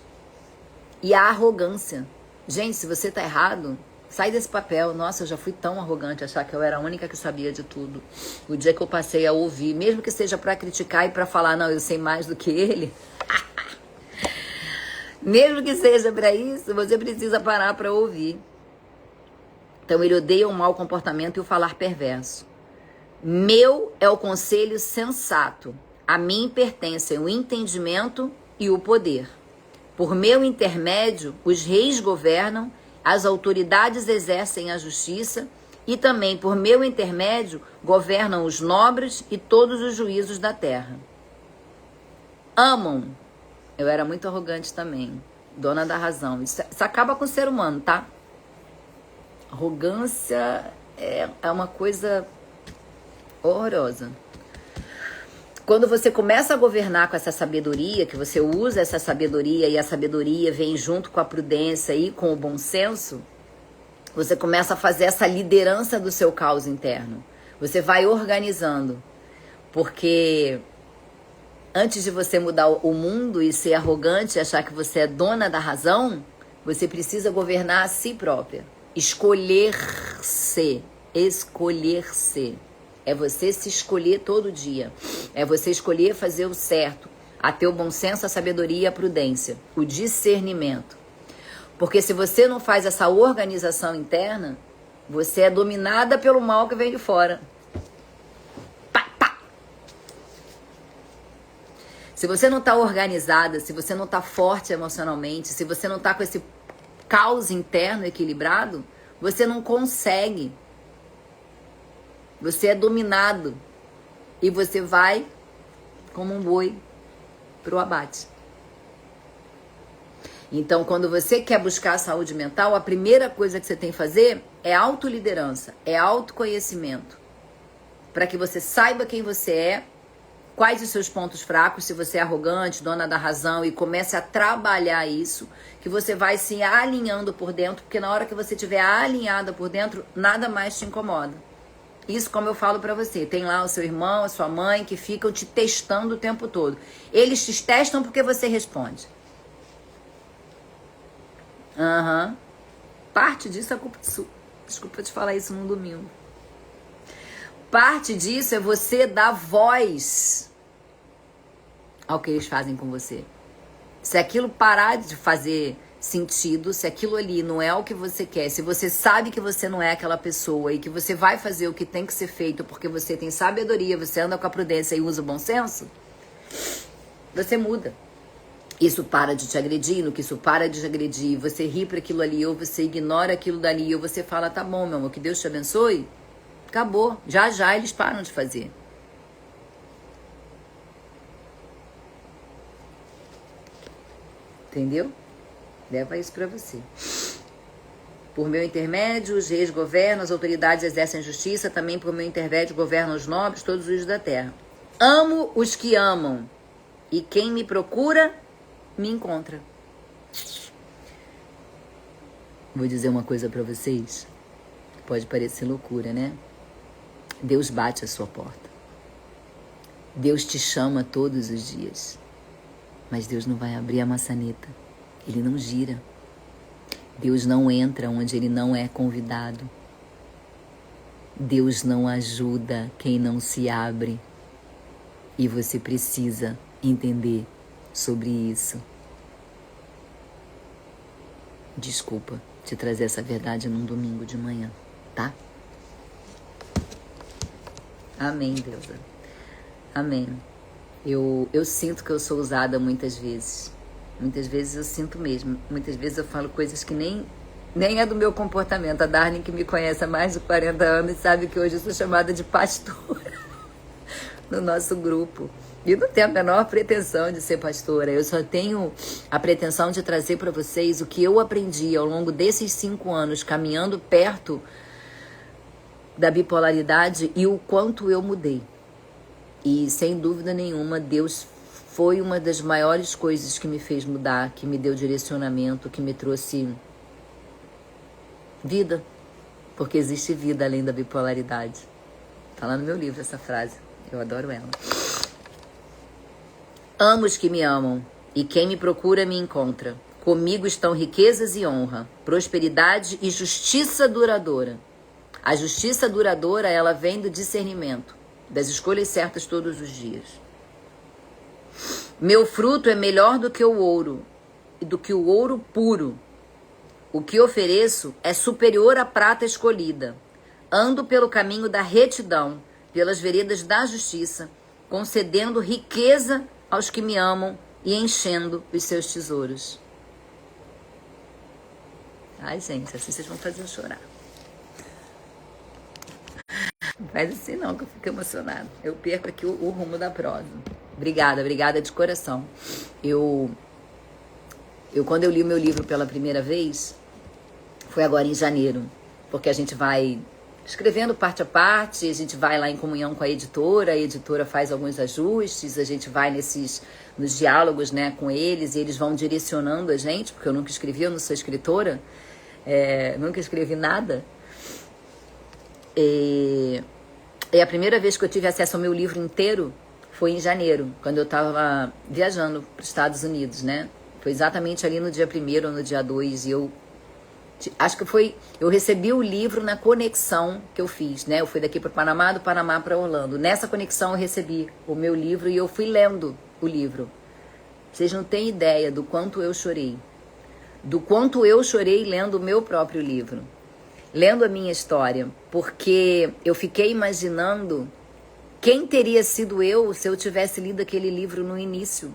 E a arrogância. Gente, se você tá errado, Sai desse papel. Nossa, eu já fui tão arrogante, achar que eu era a única que sabia de tudo. O dia que eu passei a ouvir, mesmo que seja para criticar e para falar, não, eu sei mais do que ele. Mesmo que seja para isso, você precisa parar para ouvir. Então ele odeia o mau comportamento e o falar perverso. Meu é o conselho sensato. A mim pertencem o entendimento e o poder. Por meu intermédio, os reis governam, as autoridades exercem a justiça e também por meu intermédio governam os nobres e todos os juízos da terra. Amam. Eu era muito arrogante também, dona da razão. Isso acaba com o ser humano, tá? Arrogância é uma coisa horrorosa. Quando você começa a governar com essa sabedoria, que você usa essa sabedoria e a sabedoria vem junto com a prudência e com o bom senso, você começa a fazer essa liderança do seu caos interno. Você vai organizando. Porque antes de você mudar o mundo e ser arrogante e achar que você é dona da razão, você precisa governar a si própria. Escolher-se. Escolher-se. É você se escolher todo dia. É você escolher fazer o certo. A ter o bom senso, a sabedoria e a prudência. O discernimento. Porque se você não faz essa organização interna, você é dominada pelo mal que vem de fora. Pá, pá. Se você não está organizada, se você não está forte emocionalmente, se você não está com esse caos interno equilibrado, você não consegue. Você é dominado e você vai como um boi pro abate. Então, quando você quer buscar a saúde mental, a primeira coisa que você tem que fazer é autoliderança, é autoconhecimento. Para que você saiba quem você é, quais os seus pontos fracos, se você é arrogante, dona da razão, e comece a trabalhar isso, que você vai se alinhando por dentro, porque na hora que você estiver alinhada por dentro, nada mais te incomoda. Isso, como eu falo pra você, tem lá o seu irmão, a sua mãe, que ficam te testando o tempo todo. Eles te testam porque você responde. Parte disso é culpa sua. Desculpa te falar isso num domingo. Parte disso é você dar voz ao que eles fazem com você. Se aquilo parar de fazer sentido, se aquilo ali não é o que você quer, se você sabe que você não é aquela pessoa e que você vai fazer o que tem que ser feito porque você tem sabedoria, você anda com a prudência e usa o bom senso, você muda. Isso para de te agredir, no que isso para de te agredir, você ri para aquilo ali, ou você ignora aquilo dali, ou você fala, tá bom, meu amor, que Deus te abençoe, acabou, já já eles param de fazer. Entendeu? Leva isso pra você. Por meu intermédio, os reis governam, as autoridades exercem justiça, também por meu intermédio governam os nobres, todos os da terra. Amo os que amam, e quem me procura, me encontra. Vou dizer uma coisa pra vocês, pode parecer loucura, né? Deus bate a sua porta. Deus te chama todos os dias, mas Deus não vai abrir a maçaneta. Ele não gira. Deus não entra onde ele não é convidado. Deus não ajuda quem não se abre. E você precisa entender sobre isso. Desculpa te trazer essa verdade num domingo de manhã, tá? Amém, Deusa. Amém. Eu sinto que eu sou usada muitas vezes. Muitas vezes eu sinto mesmo. Muitas vezes eu falo coisas que nem é do meu comportamento. A Darlene, que me conhece há mais de 40 anos, sabe que hoje eu sou chamada de pastora no nosso grupo. E não tenho a menor pretensão de ser pastora. Eu só tenho a pretensão de trazer para vocês o que eu aprendi ao longo desses 5 anos, caminhando perto da bipolaridade e o quanto eu mudei. E, sem dúvida nenhuma, Deus foi uma das maiores coisas que me fez mudar, que me deu direcionamento, que me trouxe vida. Porque existe vida além da bipolaridade. Tá lá no meu livro essa frase. Eu adoro ela. Amo os que me amam, e quem me procura me encontra. Comigo estão riquezas e honra, prosperidade e justiça duradoura. A justiça duradoura, ela vem do discernimento, das escolhas certas todos os dias. Meu fruto é melhor do que o ouro, e do que o ouro puro. O que ofereço é superior à prata escolhida. Ando pelo caminho da retidão, pelas veredas da justiça, concedendo riqueza aos que me amam e enchendo os seus tesouros. Ai, gente, assim vocês vão fazer eu chorar. Não faz assim não, que eu fico emocionada. Eu perco aqui o rumo da prosa. Obrigada de coração. Eu quando eu li o meu livro pela primeira vez, foi agora em janeiro, porque a gente vai escrevendo parte a parte, a gente vai lá em comunhão com a editora faz alguns ajustes, a gente vai nos diálogos, né, com eles, e eles vão direcionando a gente, porque eu nunca escrevi, eu não sou escritora, nunca escrevi nada. E a primeira vez que eu tive acesso ao meu livro inteiro foi em janeiro, quando eu estava viajando para os Estados Unidos, né? Foi exatamente ali no dia 1º ou no dia 2, e acho que eu recebi o livro na conexão que eu fiz, né? Eu fui daqui para o Panamá, do Panamá para Orlando. Nessa conexão eu recebi o meu livro e eu fui lendo o livro. Vocês não têm ideia do quanto eu chorei. Do quanto eu chorei lendo o meu próprio livro. Lendo a minha história. Porque eu fiquei imaginando quem teria sido eu se eu tivesse lido aquele livro no início.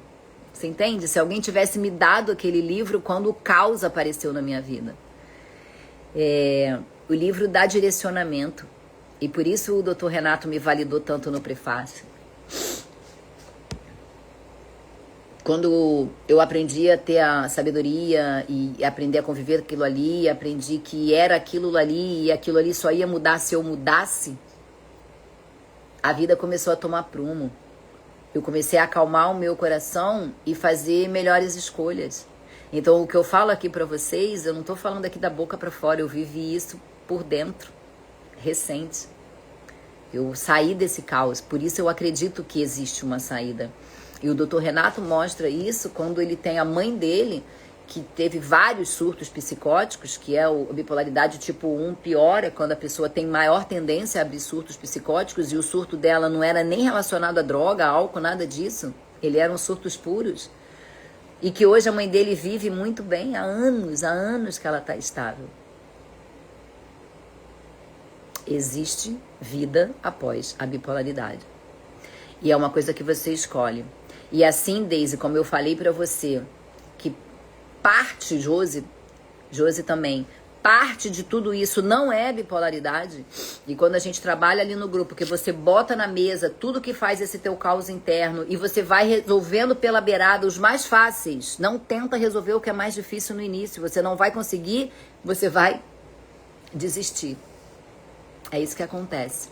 Você entende? Se alguém tivesse me dado aquele livro quando o caos apareceu na minha vida. O livro dá direcionamento. E por isso o Dr. Renato me validou tanto no prefácio. Quando eu aprendi a ter a sabedoria e aprender a conviver com aquilo ali, aprendi que era aquilo ali e aquilo ali só ia mudar se eu mudasse, a vida começou a tomar prumo. Eu comecei a acalmar o meu coração e fazer melhores escolhas. Então, o que eu falo aqui pra vocês, eu não tô falando aqui da boca pra fora, eu vivi isso por dentro, recente. Eu saí desse caos, por isso eu acredito que existe uma saída. E o Dr. Renato mostra isso quando ele tem a mãe dele, que teve vários surtos psicóticos, que é a bipolaridade tipo 1, piora quando a pessoa tem maior tendência a abrir surtos psicóticos, e o surto dela não era nem relacionado a droga, álcool, nada disso. Ele eram surtos puros. E que hoje a mãe dele vive muito bem, há anos que ela está estável. Existe vida após a bipolaridade. E é uma coisa que você escolhe. E assim, Daisy, como eu falei para você, que parte, Josi também, parte de tudo isso não é bipolaridade. E quando a gente trabalha ali no grupo, que você bota na mesa tudo que faz esse teu caos interno e você vai resolvendo pela beirada os mais fáceis. Não tenta resolver o que é mais difícil no início. Você não vai conseguir, você vai desistir. É isso que acontece.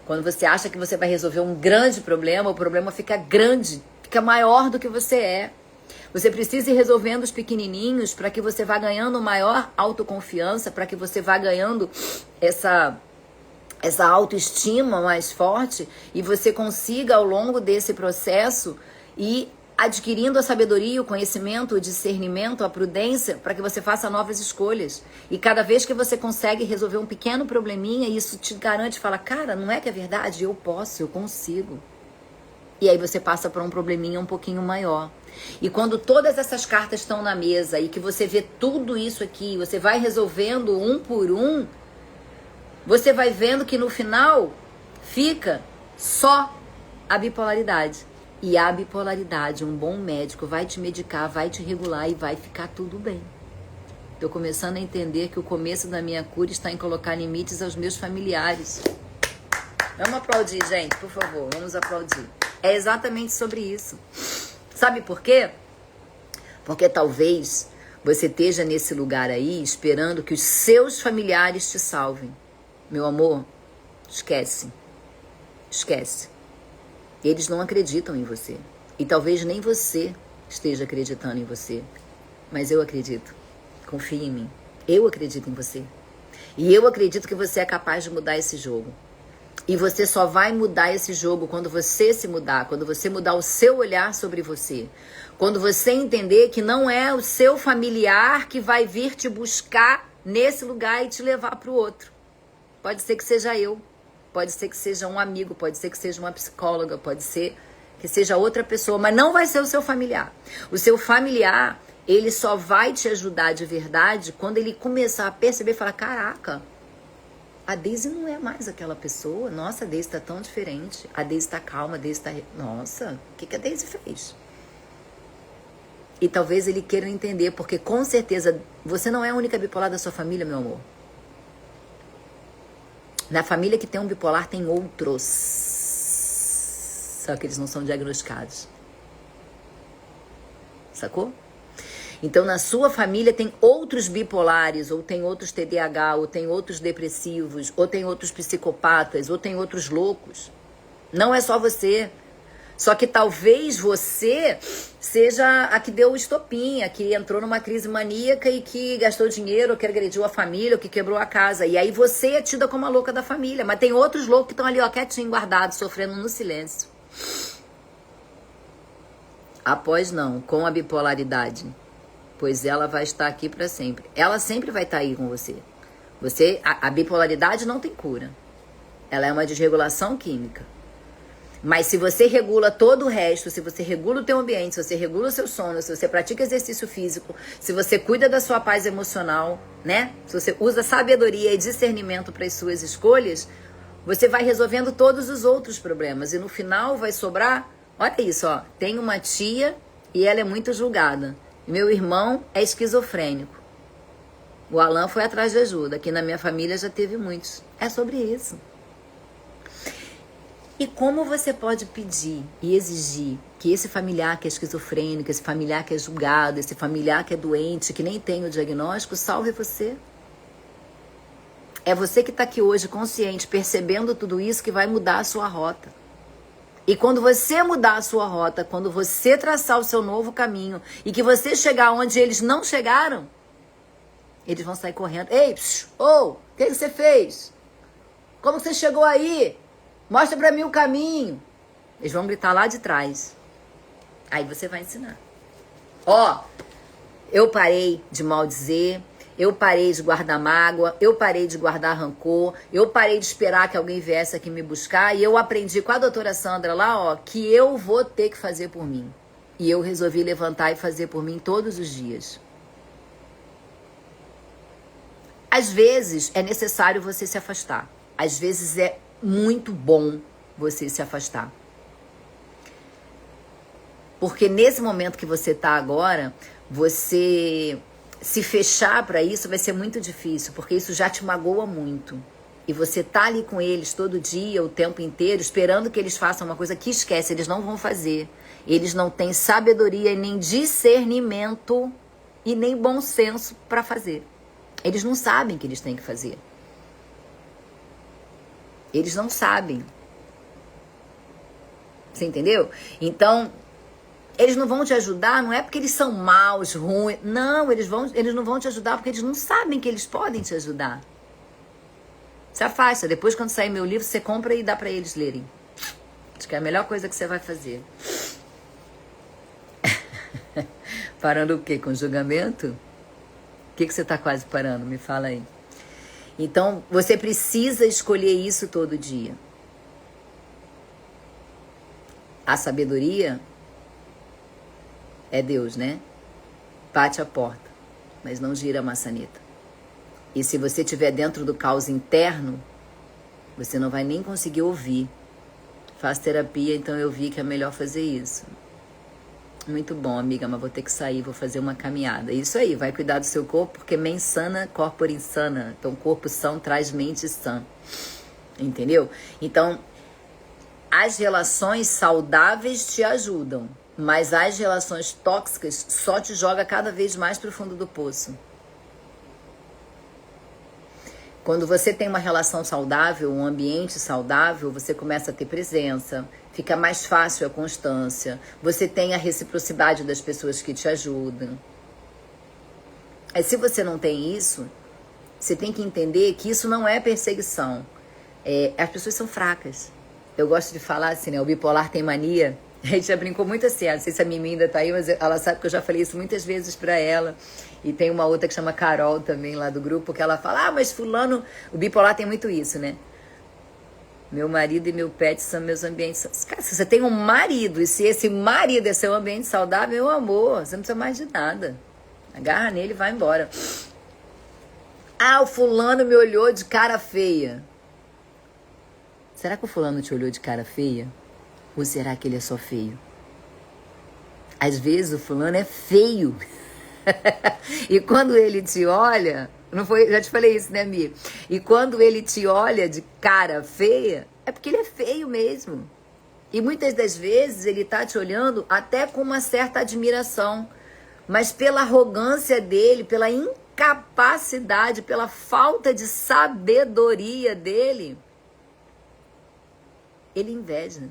Quando você acha que você vai resolver um grande problema, o problema fica grande, fica maior do que você é. Você precisa ir resolvendo os pequenininhos para que você vá ganhando maior autoconfiança, para que você vá ganhando essa autoestima mais forte e você consiga, ao longo desse processo, ir adquirindo a sabedoria, o conhecimento, o discernimento, a prudência, para que você faça novas escolhas. E cada vez que você consegue resolver um pequeno probleminha, isso te garante, fala, cara, não é que é verdade? Eu posso, eu consigo. E aí você passa para um probleminha um pouquinho maior. E quando todas essas cartas estão na mesa e que você vê tudo isso aqui, você vai resolvendo um por um, você vai vendo que no final fica só a bipolaridade. E a bipolaridade, um bom médico vai te medicar, vai te regular e vai ficar tudo bem. Estou começando a entender que o começo da minha cura está em colocar limites aos meus familiares. Vamos aplaudir, gente, por favor, vamos aplaudir. É exatamente sobre isso. Sabe por quê? Porque talvez você esteja nesse lugar aí esperando que os seus familiares te salvem. Meu amor, esquece. Esquece. Eles não acreditam em você. E talvez nem você esteja acreditando em você. Mas eu acredito. Confie em mim. Eu acredito em você. E eu acredito que você é capaz de mudar esse jogo. E você só vai mudar esse jogo quando você se mudar, quando você mudar o seu olhar sobre você. Quando você entender que não é o seu familiar que vai vir te buscar nesse lugar e te levar para o outro. Pode ser que seja eu, pode ser que seja um amigo, pode ser que seja uma psicóloga, pode ser que seja outra pessoa, mas não vai ser o seu familiar. O seu familiar, ele só vai te ajudar de verdade quando ele começar a perceber e falar, caraca, a Daisy não é mais aquela pessoa. Nossa, a Daisy tá tão diferente. A Daisy tá calma, a Daisy tá... Nossa, o que a Daisy fez? E talvez ele queira entender, porque com certeza você não é a única bipolar da sua família, meu amor. Na família que tem um bipolar tem outros. Só que eles não são diagnosticados. Sacou? Então, na sua família tem outros bipolares, ou tem outros TDAH, ou tem outros depressivos, ou tem outros psicopatas, ou tem outros loucos. Não é só você. Só que talvez você seja a que deu o estopim, a que entrou numa crise maníaca e que gastou dinheiro, ou que agrediu a família, ou que quebrou a casa. E aí você é tida como a louca da família. Mas tem outros loucos que estão ali, ó, quietinho, guardados, sofrendo no silêncio. Após não, com a bipolaridade. Pois ela vai estar aqui para sempre. Ela sempre vai estar aí com você. A bipolaridade não tem cura. Ela é uma desregulação química. Mas se você regula todo o resto, se você regula o teu ambiente, se você regula o seu sono, se você pratica exercício físico, se você cuida da sua paz emocional, né? Se você usa sabedoria e discernimento para as suas escolhas, você vai resolvendo todos os outros problemas. E no final vai sobrar... Olha isso, ó. Tem uma tia e ela é muito julgada. Meu irmão é esquizofrênico. O Alan foi atrás de ajuda. Aqui na minha família já teve muitos. É sobre isso. E como você pode pedir e exigir que esse familiar que é esquizofrênico, esse familiar que é julgado, esse familiar que é doente, que nem tem o diagnóstico, salve você? É você que está aqui hoje consciente, percebendo tudo isso, que vai mudar a sua rota. E quando você mudar a sua rota, quando você traçar o seu novo caminho e que você chegar onde eles não chegaram, eles vão sair correndo. Ei, o que você fez? Como você chegou aí? Mostra pra mim o caminho. Eles vão gritar lá de trás. Aí você vai ensinar. Ó, eu parei de maldizer. Eu parei de guardar mágoa, eu parei de guardar rancor, eu parei de esperar que alguém viesse aqui me buscar e eu aprendi com a doutora Sandra lá, ó, que eu vou ter que fazer por mim. E eu resolvi levantar e fazer por mim todos os dias. Às vezes é necessário você se afastar. Às vezes é muito bom você se afastar. Porque nesse momento que você tá agora, você... se fechar para isso vai ser muito difícil, porque isso já te magoa muito. E você tá ali com eles todo dia, o tempo inteiro, esperando que eles façam uma coisa que esquece, eles não vão fazer. Eles não têm sabedoria e nem discernimento e nem bom senso para fazer. Eles não sabem que eles têm que fazer. Eles não sabem. Você entendeu? Então... eles não vão te ajudar, não é porque eles são maus, ruins. Não, eles não vão te ajudar porque eles não sabem que eles podem te ajudar. Se afasta. Depois, quando sair meu livro, você compra e dá pra eles lerem. Acho que é a melhor coisa que você vai fazer. Parando o quê? Com julgamento? O que você tá quase parando? Me fala aí. Então, você precisa escolher isso todo dia. A sabedoria... é Deus, né? Bate a porta, mas não gira a maçaneta. E se você estiver dentro do caos interno, você não vai nem conseguir ouvir. Faço terapia, então eu vi que é melhor fazer isso. Muito bom, amiga, mas vou ter que sair, vou fazer uma caminhada. Isso aí, vai cuidar do seu corpo, porque mens sana, corpore insana. Então, corpo são traz mente sã. Entendeu? Então, as relações saudáveis te ajudam. Mas as relações tóxicas só te joga cada vez mais para o fundo do poço. Quando você tem uma relação saudável, um ambiente saudável, você começa a ter presença, fica mais fácil a constância, você tem a reciprocidade das pessoas que te ajudam. Aí, se você não tem isso, você tem que entender que isso não é perseguição. As pessoas são fracas. Eu gosto de falar assim, né? O bipolar tem mania. A gente já brincou muito assim, não sei se a Mimi ainda tá aí, mas ela sabe que eu já falei isso muitas vezes pra ela. E tem uma outra que chama Carol também lá do grupo, que ela fala, mas fulano... O bipolar tem muito isso, né? Meu marido e meu pet são meus ambientes... Cara, se você tem um marido e se esse marido é seu ambiente saudável, meu amor, você não precisa mais de nada. Agarra nele e vai embora. O fulano me olhou de cara feia. Será que o fulano te olhou de cara feia? Ou será que ele é só feio? Às vezes o fulano é feio. E quando ele te olha... Não foi, já te falei isso, né, Mi? E quando ele te olha de cara feia, é porque ele é feio mesmo. E muitas das vezes ele tá te olhando até com uma certa admiração. Mas pela arrogância dele, pela incapacidade, pela falta de sabedoria dele, ele inveja.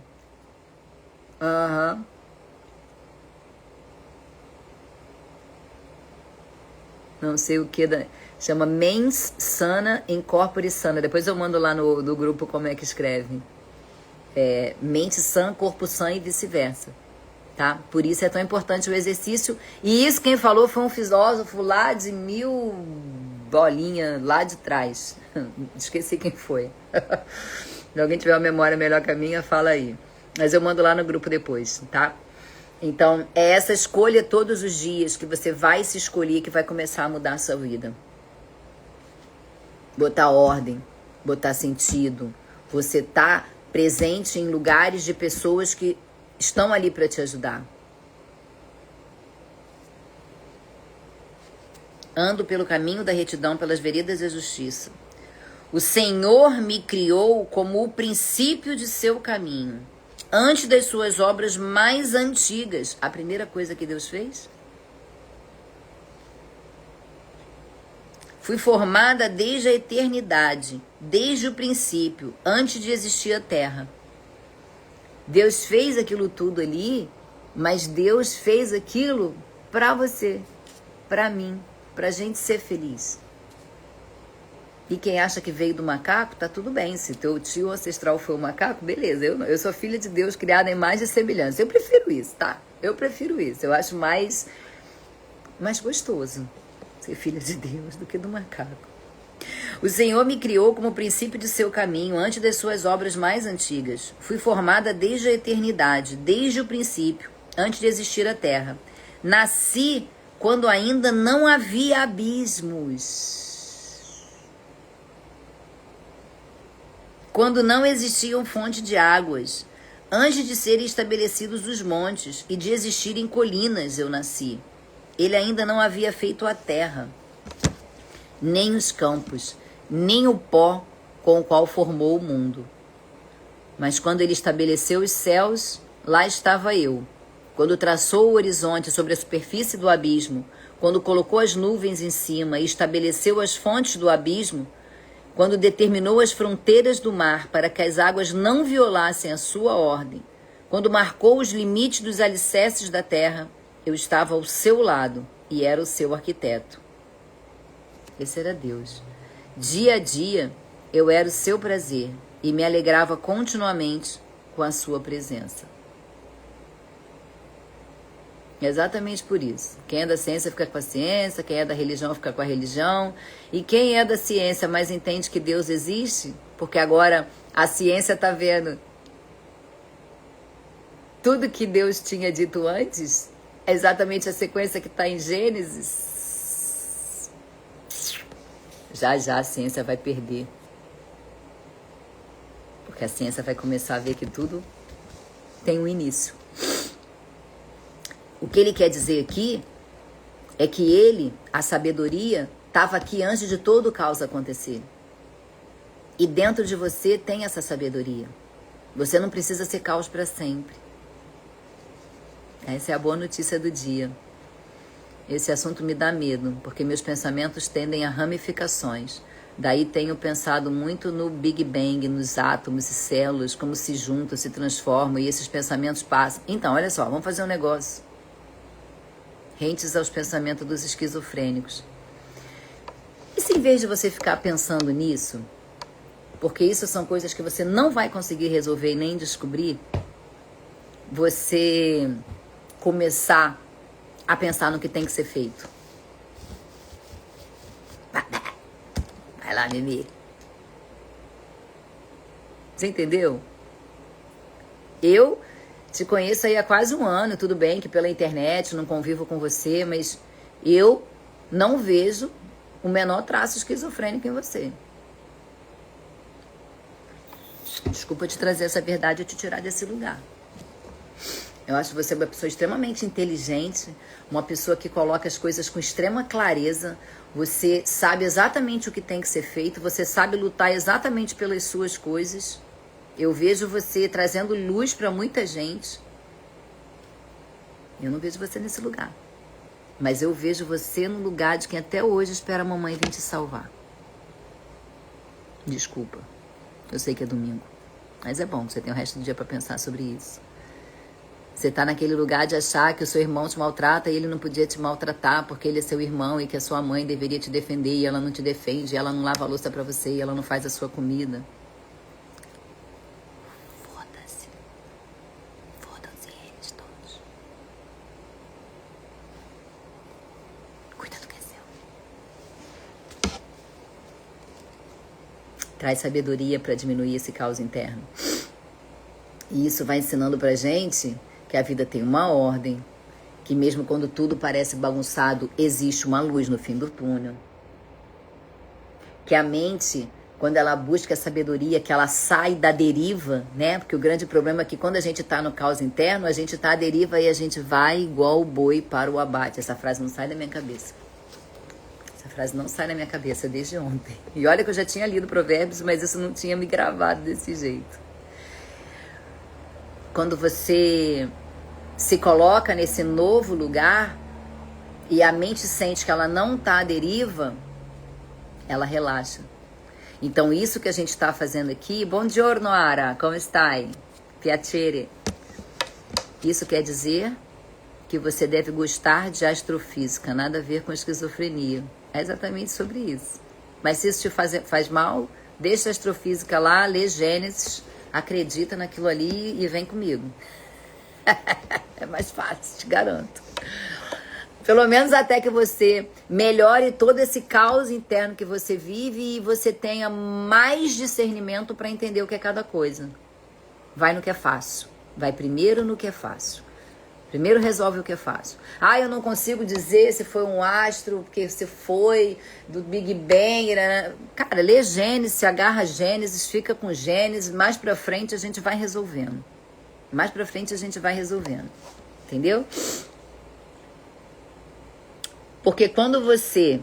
Não sei o que chama mens sana in corpore sana. Depois eu mando lá no grupo como é que escreve. Mente sã, corpo sã e vice-versa. Tá? Por isso é tão importante o exercício. E isso quem falou foi um filósofo lá de 1000 bolinha lá de trás. Esqueci quem foi. Se alguém tiver uma memória melhor que a minha, fala aí. Mas eu mando lá no grupo depois, tá? Então, é essa escolha todos os dias que você vai se escolher que vai começar a mudar a sua vida. Botar ordem, botar sentido. Você tá presente em lugares de pessoas que estão ali para te ajudar. Ando pelo caminho da retidão, pelas veredas da justiça. O Senhor me criou como o princípio de seu caminho, antes das suas obras mais antigas. A primeira coisa que Deus fez? Fui formada desde a eternidade, desde o princípio, antes de existir a terra. Deus fez aquilo tudo ali, mas Deus fez aquilo para você, para mim, pra gente ser feliz. E quem acha que veio do macaco, tá tudo bem. Se teu tio ancestral foi um macaco, beleza. Eu sou filha de Deus, criada em imagem e semelhança. Eu prefiro isso, tá? Eu prefiro isso. Eu acho mais gostoso ser filha de Deus do que do macaco. O Senhor me criou como princípio de seu caminho, antes das suas obras mais antigas. Fui formada desde a eternidade, desde o princípio, antes de existir a terra. Nasci quando ainda não havia abismos. Quando não existiam fontes de águas, antes de serem estabelecidos os montes e de existirem colinas, eu nasci. Ele ainda não havia feito a terra, nem os campos, nem o pó com o qual formou o mundo. Mas quando ele estabeleceu os céus, lá estava eu. Quando traçou o horizonte sobre a superfície do abismo, quando colocou as nuvens em cima e estabeleceu as fontes do abismo, quando determinou as fronteiras do mar para que as águas não violassem a sua ordem, quando marcou os limites dos alicerces da terra, eu estava ao seu lado e era o seu arquiteto. Esse era Deus. Dia a dia, eu era o seu prazer e me alegrava continuamente com a sua presença. Exatamente por isso. Quem é da ciência fica com a ciência, quem é da religião fica com a religião. E quem é da ciência, mas entende que Deus existe, porque agora a ciência está vendo tudo que Deus tinha dito antes, é exatamente a sequência que está em Gênesis. Já a ciência vai perder. Porque a ciência vai começar a ver que tudo tem um início. O que ele quer dizer aqui é que ele, a sabedoria, estava aqui antes de todo o caos acontecer. E dentro de você tem essa sabedoria. Você não precisa ser caos para sempre. Essa é a boa notícia do dia. Esse assunto me dá medo, porque meus pensamentos tendem a ramificações. Daí tenho pensado muito no Big Bang, nos átomos e células, como se juntam, se transformam e esses pensamentos passam. Então, olha só, vamos fazer um negócio. Rentes aos pensamentos dos esquizofrênicos. E se em vez de você ficar pensando nisso, porque isso são coisas que você não vai conseguir resolver e nem descobrir, você começar a pensar no que tem que ser feito. Vai lá, Mimi. Você entendeu? Eu te conheço aí há quase um ano, tudo bem que pela internet, não convivo com você, mas eu não vejo o menor traço esquizofrênico em você. Desculpa te trazer essa verdade e te tirar desse lugar. Eu acho você uma pessoa extremamente inteligente, uma pessoa que coloca as coisas com extrema clareza. Você sabe exatamente o que tem que ser feito, você sabe lutar exatamente pelas suas coisas. Eu vejo você trazendo luz para muita gente. Eu não vejo você nesse lugar. Mas eu vejo você no lugar de quem até hoje espera a mamãe vir te salvar. Desculpa. Eu sei que é domingo. Mas é bom, você tem o resto do dia para pensar sobre isso. Você tá naquele lugar de achar que o seu irmão te maltrata e ele não podia te maltratar porque ele é seu irmão e que a sua mãe deveria te defender e ela não te defende, e ela não lava a louça pra você e ela não faz a sua comida. Foda-se. Foda-se eles todos. Cuida do que é seu. Traz sabedoria pra diminuir esse caos interno. E isso vai ensinando pra gente que a vida tem uma ordem, que mesmo quando tudo parece bagunçado, existe uma luz no fim do túnel. Que a mente, quando ela busca a sabedoria, que ela sai da deriva, né? Porque o grande problema é que quando a gente tá no caos interno, a gente tá à deriva e a gente vai igual o boi para o abate. Essa frase não sai da minha cabeça. Essa frase não sai da minha cabeça desde ontem. E olha que eu já tinha lido Provérbios, mas isso não tinha me gravado desse jeito. Quando você se coloca nesse novo lugar e a mente sente que ela não está à deriva, ela relaxa. Então isso que a gente está fazendo aqui, bom giorno Ara, como stai? Piacere. Isso quer dizer que você deve gostar de astrofísica, nada a ver com esquizofrenia. É exatamente sobre isso. Mas se isso te faz mal, deixa a astrofísica lá, lê Gênesis, acredita naquilo ali e vem comigo. É mais fácil, te garanto. Pelo menos até que você melhore todo esse caos interno que você vive e você tenha mais discernimento para entender o que é cada coisa. Vai no que é fácil. Vai primeiro no que é fácil. Primeiro resolve o que é fácil. Ah, eu não consigo dizer se foi um astro, porque se foi do Big Bang. Né? Cara, lê Gênesis, se agarra Gênesis, fica com Gênesis. Mais pra frente a gente vai resolvendo. Mais pra frente a gente vai resolvendo. Entendeu? Porque quando você...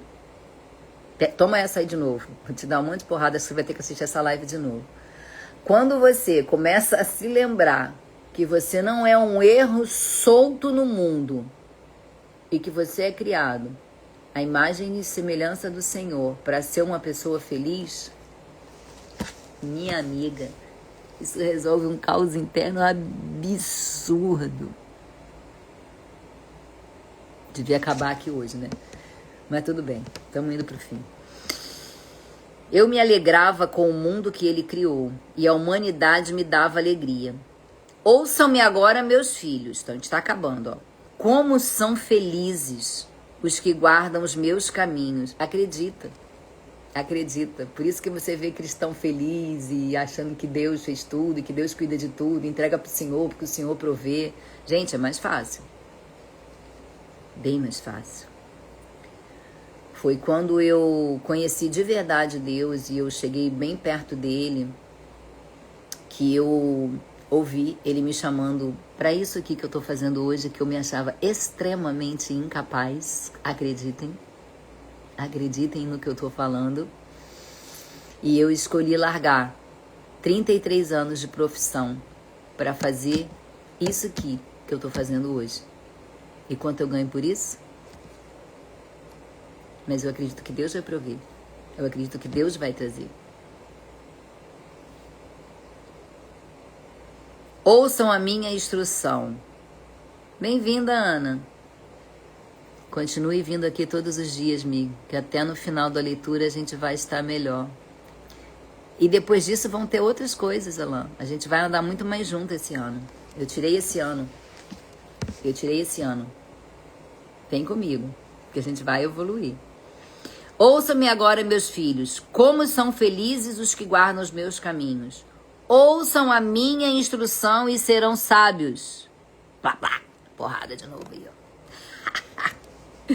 Toma essa aí de novo. Vou te dar um monte de porrada, acho que você vai ter que assistir essa live de novo. Quando você começa a se lembrar que você não é um erro solto no mundo e que você é criado à imagem e semelhança do Senhor para ser uma pessoa feliz, minha amiga, isso resolve um caos interno absurdo. Devia acabar aqui hoje, né? Mas tudo bem, estamos indo pro fim. Eu me alegrava com o mundo que ele criou e a humanidade me dava alegria. Ouçam-me agora, meus filhos. Então, a gente está acabando, ó. Como são felizes os que guardam os meus caminhos. Acredita. Acredita. Por isso que você vê cristão feliz e achando que Deus fez tudo, e que Deus cuida de tudo, entrega pro Senhor, porque o Senhor provê. Gente, é mais fácil. Bem mais fácil. Foi quando eu conheci de verdade Deus e eu cheguei bem perto dele que eu ouvi ele me chamando para isso aqui que eu tô fazendo hoje, que eu me achava extremamente incapaz. Acreditem. Acreditem no que eu tô falando. E eu escolhi largar 33 anos de profissão para fazer isso aqui que eu tô fazendo hoje. E quanto eu ganho por isso? Mas eu acredito que Deus vai prover. Eu acredito que Deus vai trazer. Ouçam a minha instrução. Bem-vinda, Ana. Continue vindo aqui todos os dias, Mi, que até no final da leitura a gente vai estar melhor. E depois disso vão ter outras coisas, Alain. A gente vai andar muito mais junto esse ano. Eu tirei esse ano. Vem comigo, que a gente vai evoluir. Ouçam-me agora, meus filhos, como são felizes os que guardam os meus caminhos. Ouçam a minha instrução e serão sábios. Plá, plá. Porrada de novo aí, ó.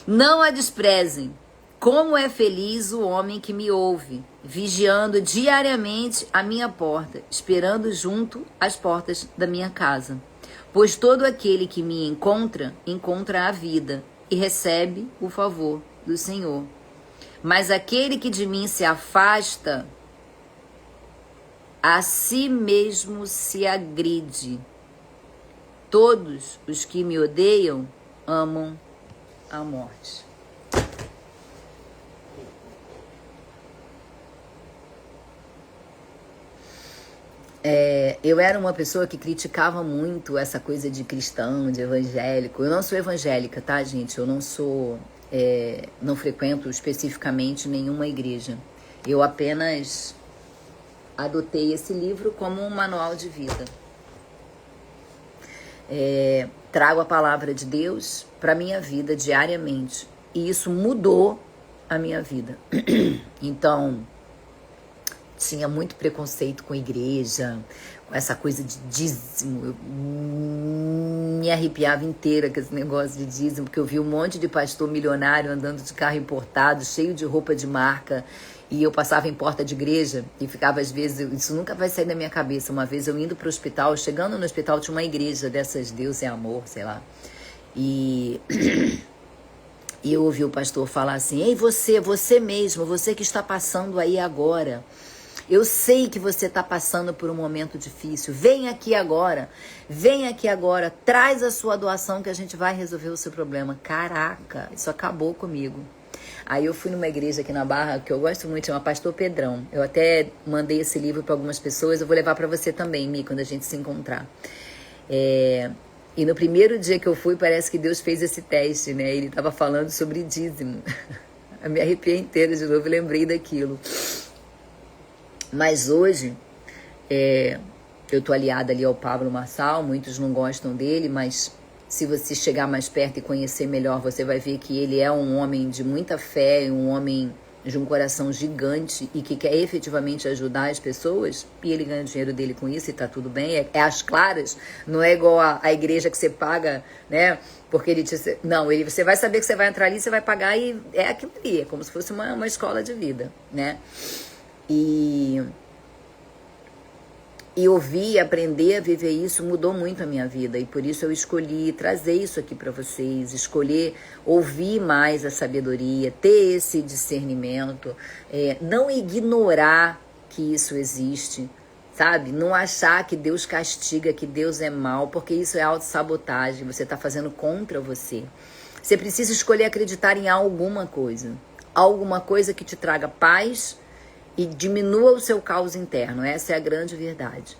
Não a desprezem. Como é feliz o homem que me ouve, vigiando diariamente a minha porta, esperando junto às portas da minha casa. Pois todo aquele que me encontra, encontra a vida e recebe o favor do Senhor. Mas aquele que de mim se afasta, a si mesmo se agride. Todos os que me odeiam amam a morte. Eu era uma pessoa que criticava muito essa coisa de cristão, de evangélico. Eu não sou evangélica, tá, gente? Eu não sou... não frequento especificamente nenhuma igreja. Eu apenas adotei esse livro como um manual de vida. Trago a palavra de Deus para minha vida diariamente. E isso mudou a minha vida. Então, tinha muito preconceito com igreja, com essa coisa de dízimo. Eu me arrepiava inteira com esse negócio de dízimo, porque eu vi um monte de pastor milionário andando de carro importado, cheio de roupa de marca, e eu passava em porta de igreja e ficava, às vezes, isso nunca vai sair da minha cabeça. Uma vez eu indo para o hospital, chegando no hospital, tinha uma igreja dessas Deus é Amor, sei lá, e eu ouvi o pastor falar assim: ei, você mesmo, você que está passando aí agora, eu sei que você está passando por um momento difícil. Vem aqui agora, traz a sua doação que a gente vai resolver o seu problema. Caraca, isso acabou comigo. Aí eu fui numa igreja aqui na Barra, que eu gosto muito, chama Pastor Pedrão. Eu até mandei esse livro para algumas pessoas, eu vou levar para você também, Mi, quando a gente se encontrar. E no primeiro dia que eu fui, parece que Deus fez esse teste, né? Ele estava falando sobre dízimo. Eu me arrepiei inteira de novo e lembrei daquilo. Mas hoje, eu tô aliada ali ao Pablo Marçal, muitos não gostam dele, mas se você chegar mais perto e conhecer melhor, você vai ver que ele é um homem de muita fé, um homem de um coração gigante e que quer efetivamente ajudar as pessoas, e ele ganha o dinheiro dele com isso e tá tudo bem, é às claras, não é igual a igreja que você paga, né, porque ele disse, não, você vai saber que você vai entrar ali, você vai pagar e é aquilo ali, é como se fosse uma escola de vida, né. E ouvir e aprender a viver isso mudou muito a minha vida. E por isso eu escolhi trazer isso aqui para vocês. Escolher ouvir mais a sabedoria, ter esse discernimento. Não ignorar que isso existe, sabe? Não achar que Deus castiga, que Deus é mau, porque isso é autossabotagem. Você está fazendo contra você. Você precisa escolher acreditar em alguma coisa. Alguma coisa que te traga paz e diminua o seu caos interno. Essa é a grande verdade.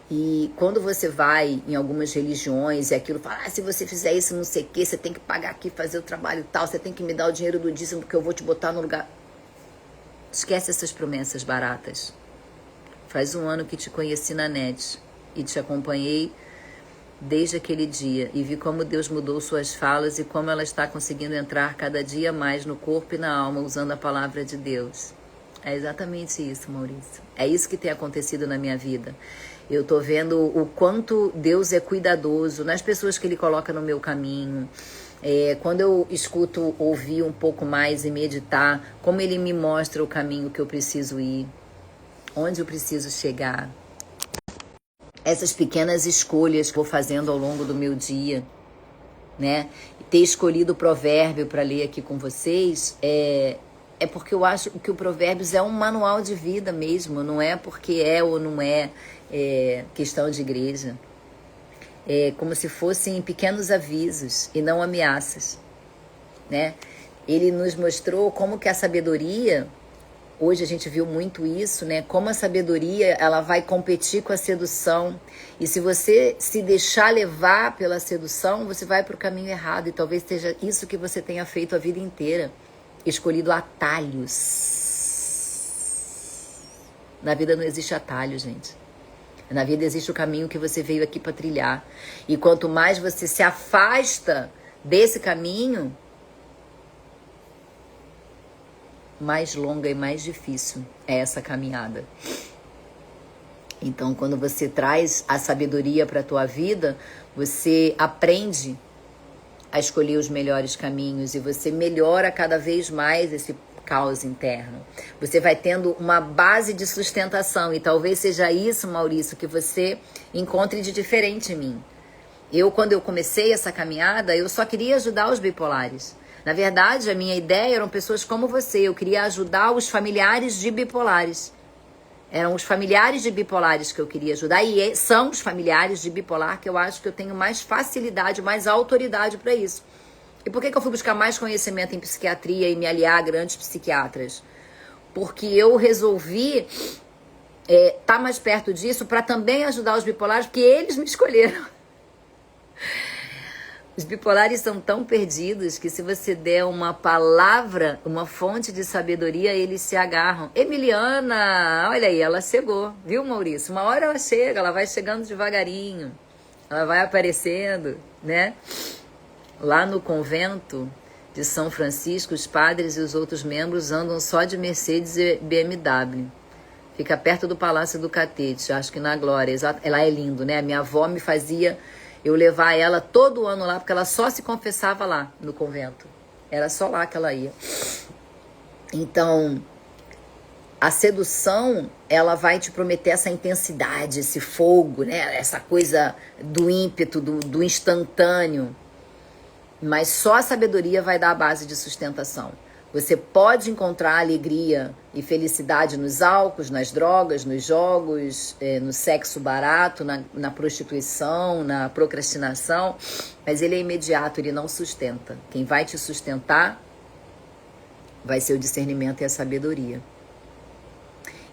E quando você vai em algumas religiões e aquilo fala, se você fizer isso, não sei o que, você tem que pagar aqui, fazer o trabalho tal, você tem que me dar o dinheiro do dízimo porque eu vou te botar no lugar. Esquece essas promessas baratas. Faz um ano que te conheci na net e te acompanhei desde aquele dia e vi como Deus mudou suas falas e como ela está conseguindo entrar cada dia mais no corpo e na alma usando a palavra de Deus. É exatamente isso, Maurício. É isso que tem acontecido na minha vida. Eu tô vendo o quanto Deus é cuidadoso nas pessoas que Ele coloca no meu caminho. Quando eu escuto ouvir um pouco mais e meditar, como Ele me mostra o caminho que eu preciso ir, onde eu preciso chegar. Essas pequenas escolhas que eu vou fazendo ao longo do meu dia, né? Ter escolhido o provérbio para ler aqui com vocês é porque eu acho que o Provérbios é um manual de vida mesmo, não é porque é ou não é, questão de igreja. É como se fossem pequenos avisos e não ameaças, né? Ele nos mostrou como que a sabedoria, hoje a gente viu muito isso, né? Como a sabedoria, ela vai competir com a sedução. E se você se deixar levar pela sedução, você vai para o caminho errado. E talvez seja isso que você tenha feito a vida inteira. Escolhido atalhos. Na vida não existe atalho, gente. Na vida existe o caminho que você veio aqui para trilhar. E quanto mais você se afasta desse caminho, mais longa e mais difícil é essa caminhada. Então, quando você traz a sabedoria para a tua vida, você aprende a escolher os melhores caminhos e você melhora cada vez mais esse caos interno. Você vai tendo uma base de sustentação e talvez seja isso, Maurício, que você encontre de diferente em mim. Quando eu comecei essa caminhada, eu só queria ajudar os bipolares. Na verdade, a minha ideia eram pessoas como você. Eu queria ajudar os familiares de bipolares. Eram os familiares de bipolares que eu queria ajudar e são os familiares de bipolar que eu acho que eu tenho mais facilidade, mais autoridade para isso. E por que eu fui buscar mais conhecimento em psiquiatria e me aliar a grandes psiquiatras? Porque eu resolvi estar mais perto disso para também ajudar os bipolares, porque eles me escolheram. Os bipolares são tão perdidos que se você der uma palavra, uma fonte de sabedoria, eles se agarram. Emiliana, olha aí, ela chegou, viu, Maurício? Uma hora ela chega, ela vai chegando devagarinho, ela vai aparecendo, né? Lá no convento de São Francisco, os padres e os outros membros andam só de Mercedes e BMW. Fica perto do Palácio do Catete, acho que na Glória. Ela é lindo, né? A minha avó me fazia eu levar ela todo ano lá, porque ela só se confessava lá no convento. Era só lá que ela ia. Então, a sedução, ela vai te prometer essa intensidade, esse fogo, né? Essa coisa do ímpeto, do instantâneo. Mas só a sabedoria vai dar a base de sustentação. Você pode encontrar alegria e felicidade nos álcools, nas drogas, nos jogos, no sexo barato, na prostituição, na procrastinação, mas ele é imediato, ele não sustenta. Quem vai te sustentar vai ser o discernimento e a sabedoria.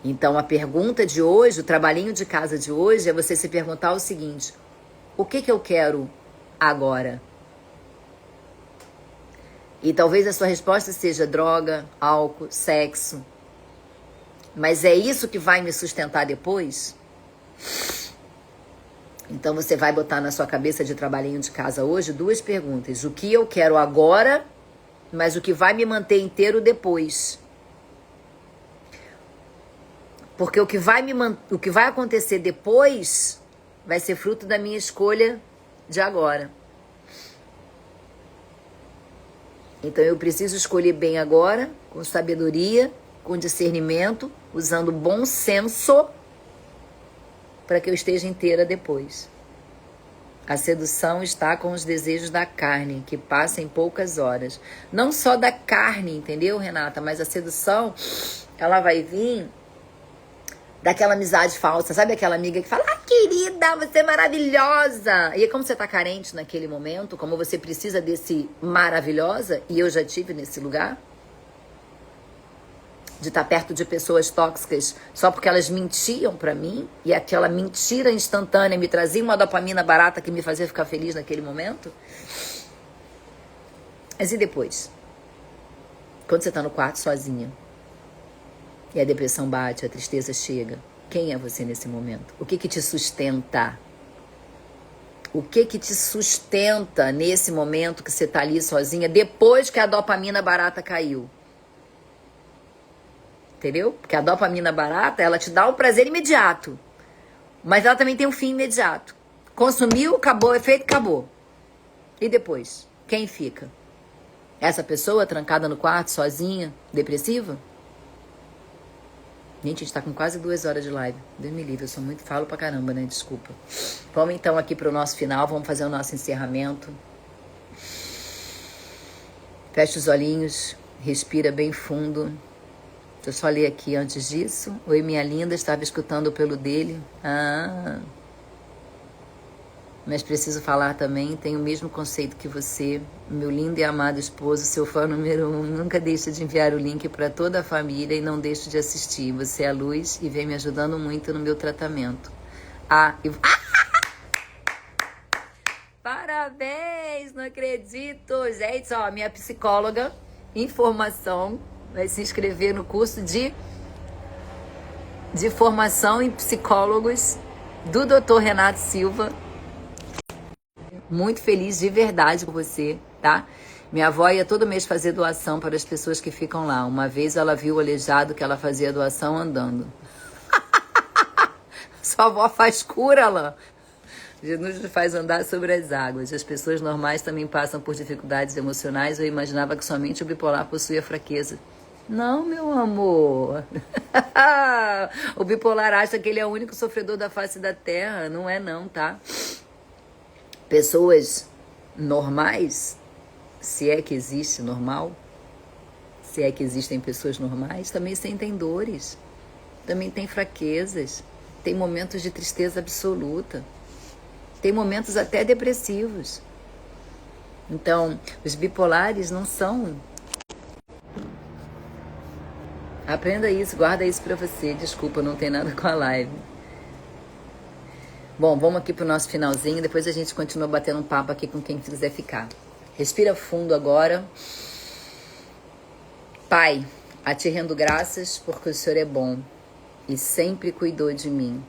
Então a pergunta de hoje, o trabalhinho de casa de hoje é você se perguntar o seguinte: o que eu quero agora? E talvez a sua resposta seja droga, álcool, sexo. Mas é isso que vai me sustentar depois? Então você vai botar na sua cabeça de trabalhinho de casa hoje 2 perguntas. O que eu quero agora, mas o que vai me manter inteiro depois? Porque o que vai acontecer depois vai ser fruto da minha escolha de agora. Então eu preciso escolher bem agora, com sabedoria, com discernimento, usando bom senso, para que eu esteja inteira depois. A sedução está com os desejos da carne, que passa em poucas horas. Não só da carne, entendeu, Renata? Mas a sedução, ela vai vir daquela amizade falsa. Sabe aquela amiga que fala: ah, querida, você é maravilhosa. E como você tá carente naquele momento, como você precisa desse maravilhosa, e eu já tive nesse lugar, de estar perto de pessoas tóxicas só porque elas mentiam pra mim, e aquela mentira instantânea me trazia uma dopamina barata que me fazia ficar feliz naquele momento. Mas e depois? Quando você tá no quarto sozinha, e a depressão bate, a tristeza chega. Quem é você nesse momento? O que te sustenta? O que te sustenta nesse momento que você tá ali sozinha, depois que a dopamina barata caiu? Entendeu? Porque a dopamina barata, ela te dá um prazer imediato. Mas ela também tem um fim imediato. Consumiu, acabou, efeito, acabou. E depois? Quem fica? Essa pessoa trancada no quarto, sozinha, depressiva? Gente, a gente tá com quase 2 horas de live. Deus me livre, falo pra caramba, né? Desculpa. Vamos então aqui pro nosso final, vamos fazer o nosso encerramento. Fecha os olhinhos, respira bem fundo. Deixa eu só ler aqui antes disso. Oi, minha linda, estava escutando pelo dele. Mas preciso falar também, tenho o mesmo conceito que você, meu lindo e amado esposo, seu fã número 1, nunca deixa de enviar o link para toda a família e não deixo de assistir. Você é a luz e vem me ajudando muito no meu tratamento. Parabéns, não acredito. Gente, ó, minha psicóloga, informação, vai se inscrever no curso de de formação em psicólogos do Dr. Renato Silva. Muito feliz de verdade com você, tá? Minha avó ia todo mês fazer doação para as pessoas que ficam lá. Uma vez ela viu o aleijado que ela fazia doação andando. Sua avó faz cura, Alain. Jesus nos faz andar sobre as águas. As pessoas normais também passam por dificuldades emocionais. Eu imaginava que somente o bipolar possuía fraqueza. Não, meu amor. O bipolar acha que ele é o único sofredor da face da terra. Não é não, tá? Pessoas normais, se é que existe normal, se é que existem pessoas normais, também sentem dores, também têm fraquezas, tem momentos de tristeza absoluta, tem momentos até depressivos. Então, os bipolares não são... Aprenda isso, guarda isso pra você. Desculpa, não tem nada com a live. Bom, vamos aqui pro nosso finalzinho, depois a gente continua batendo um papo aqui com quem quiser ficar. Respira fundo agora. Pai, a Ti rendo graças porque o Senhor é bom e sempre cuidou de mim.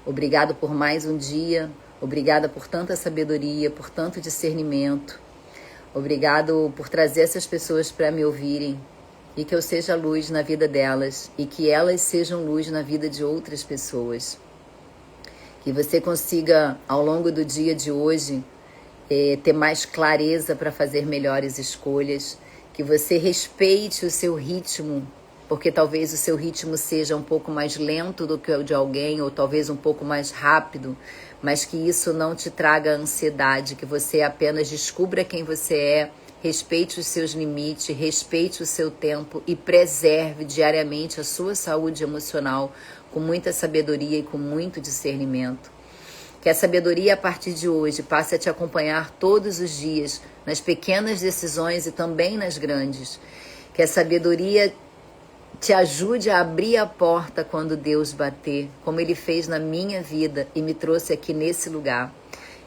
Obrigado por mais um dia, obrigada por tanta sabedoria, por tanto discernimento. Obrigado por trazer essas pessoas para me ouvirem e que eu seja luz na vida delas e que elas sejam luz na vida de outras pessoas. Que você consiga, ao longo do dia de hoje, ter mais clareza para fazer melhores escolhas, que você respeite o seu ritmo, porque talvez o seu ritmo seja um pouco mais lento do que o de alguém, ou talvez um pouco mais rápido, mas que isso não te traga ansiedade, que você apenas descubra quem você é, respeite os seus limites, respeite o seu tempo e preserve diariamente a sua saúde emocional com muita sabedoria e com muito discernimento. Que a sabedoria a partir de hoje passe a te acompanhar todos os dias, nas pequenas decisões e também nas grandes. Que a sabedoria te ajude a abrir a porta quando Deus bater, como Ele fez na minha vida e me trouxe aqui nesse lugar.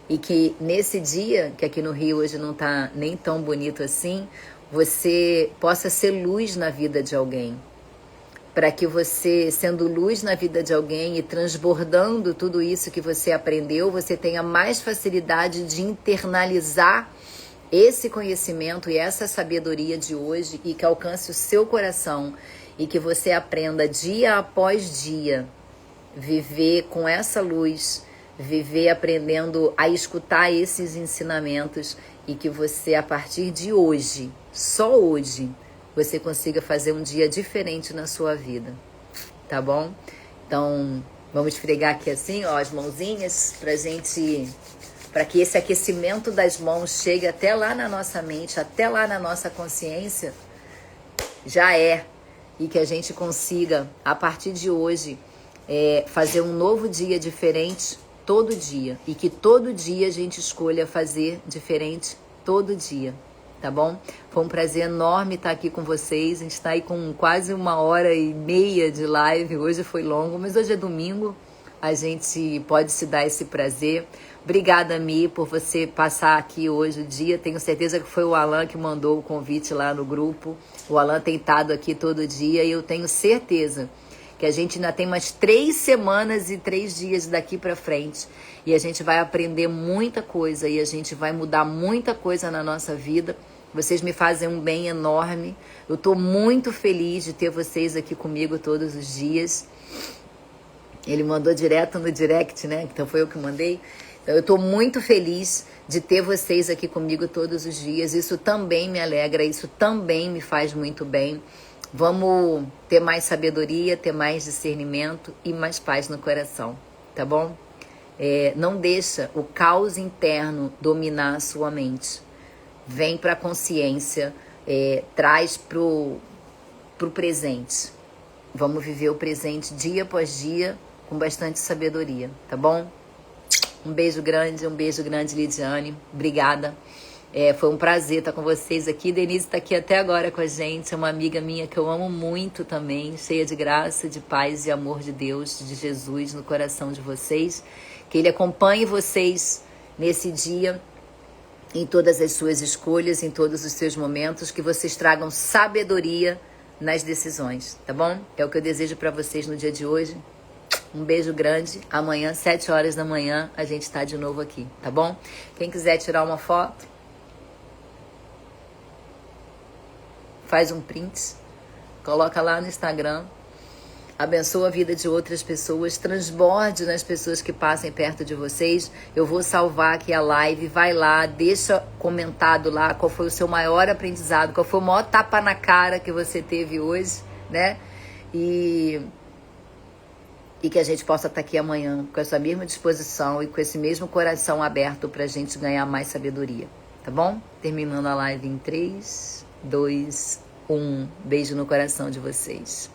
E que nesse dia, que aqui no Rio hoje não está nem tão bonito assim, você possa ser luz na vida de alguém. Para que você, sendo luz na vida de alguém e transbordando tudo isso que você aprendeu, você tenha mais facilidade de internalizar esse conhecimento e essa sabedoria de hoje e que alcance o seu coração e que você aprenda dia após dia viver com essa luz, viver aprendendo a escutar esses ensinamentos e que você, a partir de hoje, só hoje, você consiga fazer um dia diferente na sua vida, tá bom? Então, vamos esfregar aqui assim, ó, as mãozinhas para que esse aquecimento das mãos chegue até lá na nossa mente, até lá na nossa consciência, e que a gente consiga, a partir de hoje, fazer um novo dia diferente todo dia, e que todo dia a gente escolha fazer diferente todo dia. Tá bom? Foi um prazer enorme estar aqui com vocês. A gente está aí com quase 1h30 de live. Hoje foi longo, mas hoje é domingo. A gente pode se dar esse prazer. Obrigada, Mi, por você passar aqui hoje o dia. Tenho certeza que foi o Alain que mandou o convite lá no grupo. O Alain tem estado aqui todo dia e eu tenho certeza que a gente ainda tem mais 3 semanas e 3 dias daqui para frente. E a gente vai aprender muita coisa e a gente vai mudar muita coisa na nossa vida. Vocês me fazem um bem enorme. Eu estou muito feliz de ter vocês aqui comigo todos os dias. Ele mandou direto no direct, né? Então foi eu que mandei. Então eu estou muito feliz de ter vocês aqui comigo todos os dias. Isso também me alegra, isso também me faz muito bem. Vamos ter mais sabedoria, ter mais discernimento e mais paz no coração, tá bom? Não deixa o caos interno dominar a sua mente. Vem para a consciência, traz pro presente. Vamos viver o presente dia após dia com bastante sabedoria, tá bom? Um beijo grande, Lidiane. Obrigada. Foi um prazer estar com vocês aqui. Denise está aqui até agora com a gente. É uma amiga minha que eu amo muito também, cheia de graça, de paz e amor de Deus, de Jesus no coração de vocês. Que Ele acompanhe vocês nesse dia, em todas as suas escolhas, em todos os seus momentos, que vocês tragam sabedoria nas decisões, tá bom? É o que eu desejo para vocês no dia de hoje. Um beijo grande. Amanhã, 7 horas da manhã, a gente tá de novo aqui, tá bom? Quem quiser tirar uma foto, faz um print, coloca lá no Instagram. Abençoa a vida de outras pessoas, transborde nas pessoas que passem perto de vocês. Eu vou salvar aqui a live, vai lá, deixa comentado lá qual foi o seu maior aprendizado, qual foi o maior tapa na cara que você teve hoje, né? E que a gente possa estar aqui amanhã com essa mesma disposição e com esse mesmo coração aberto pra gente ganhar mais sabedoria, tá bom? Terminando a live em 3, 2, 1. Beijo no coração de vocês.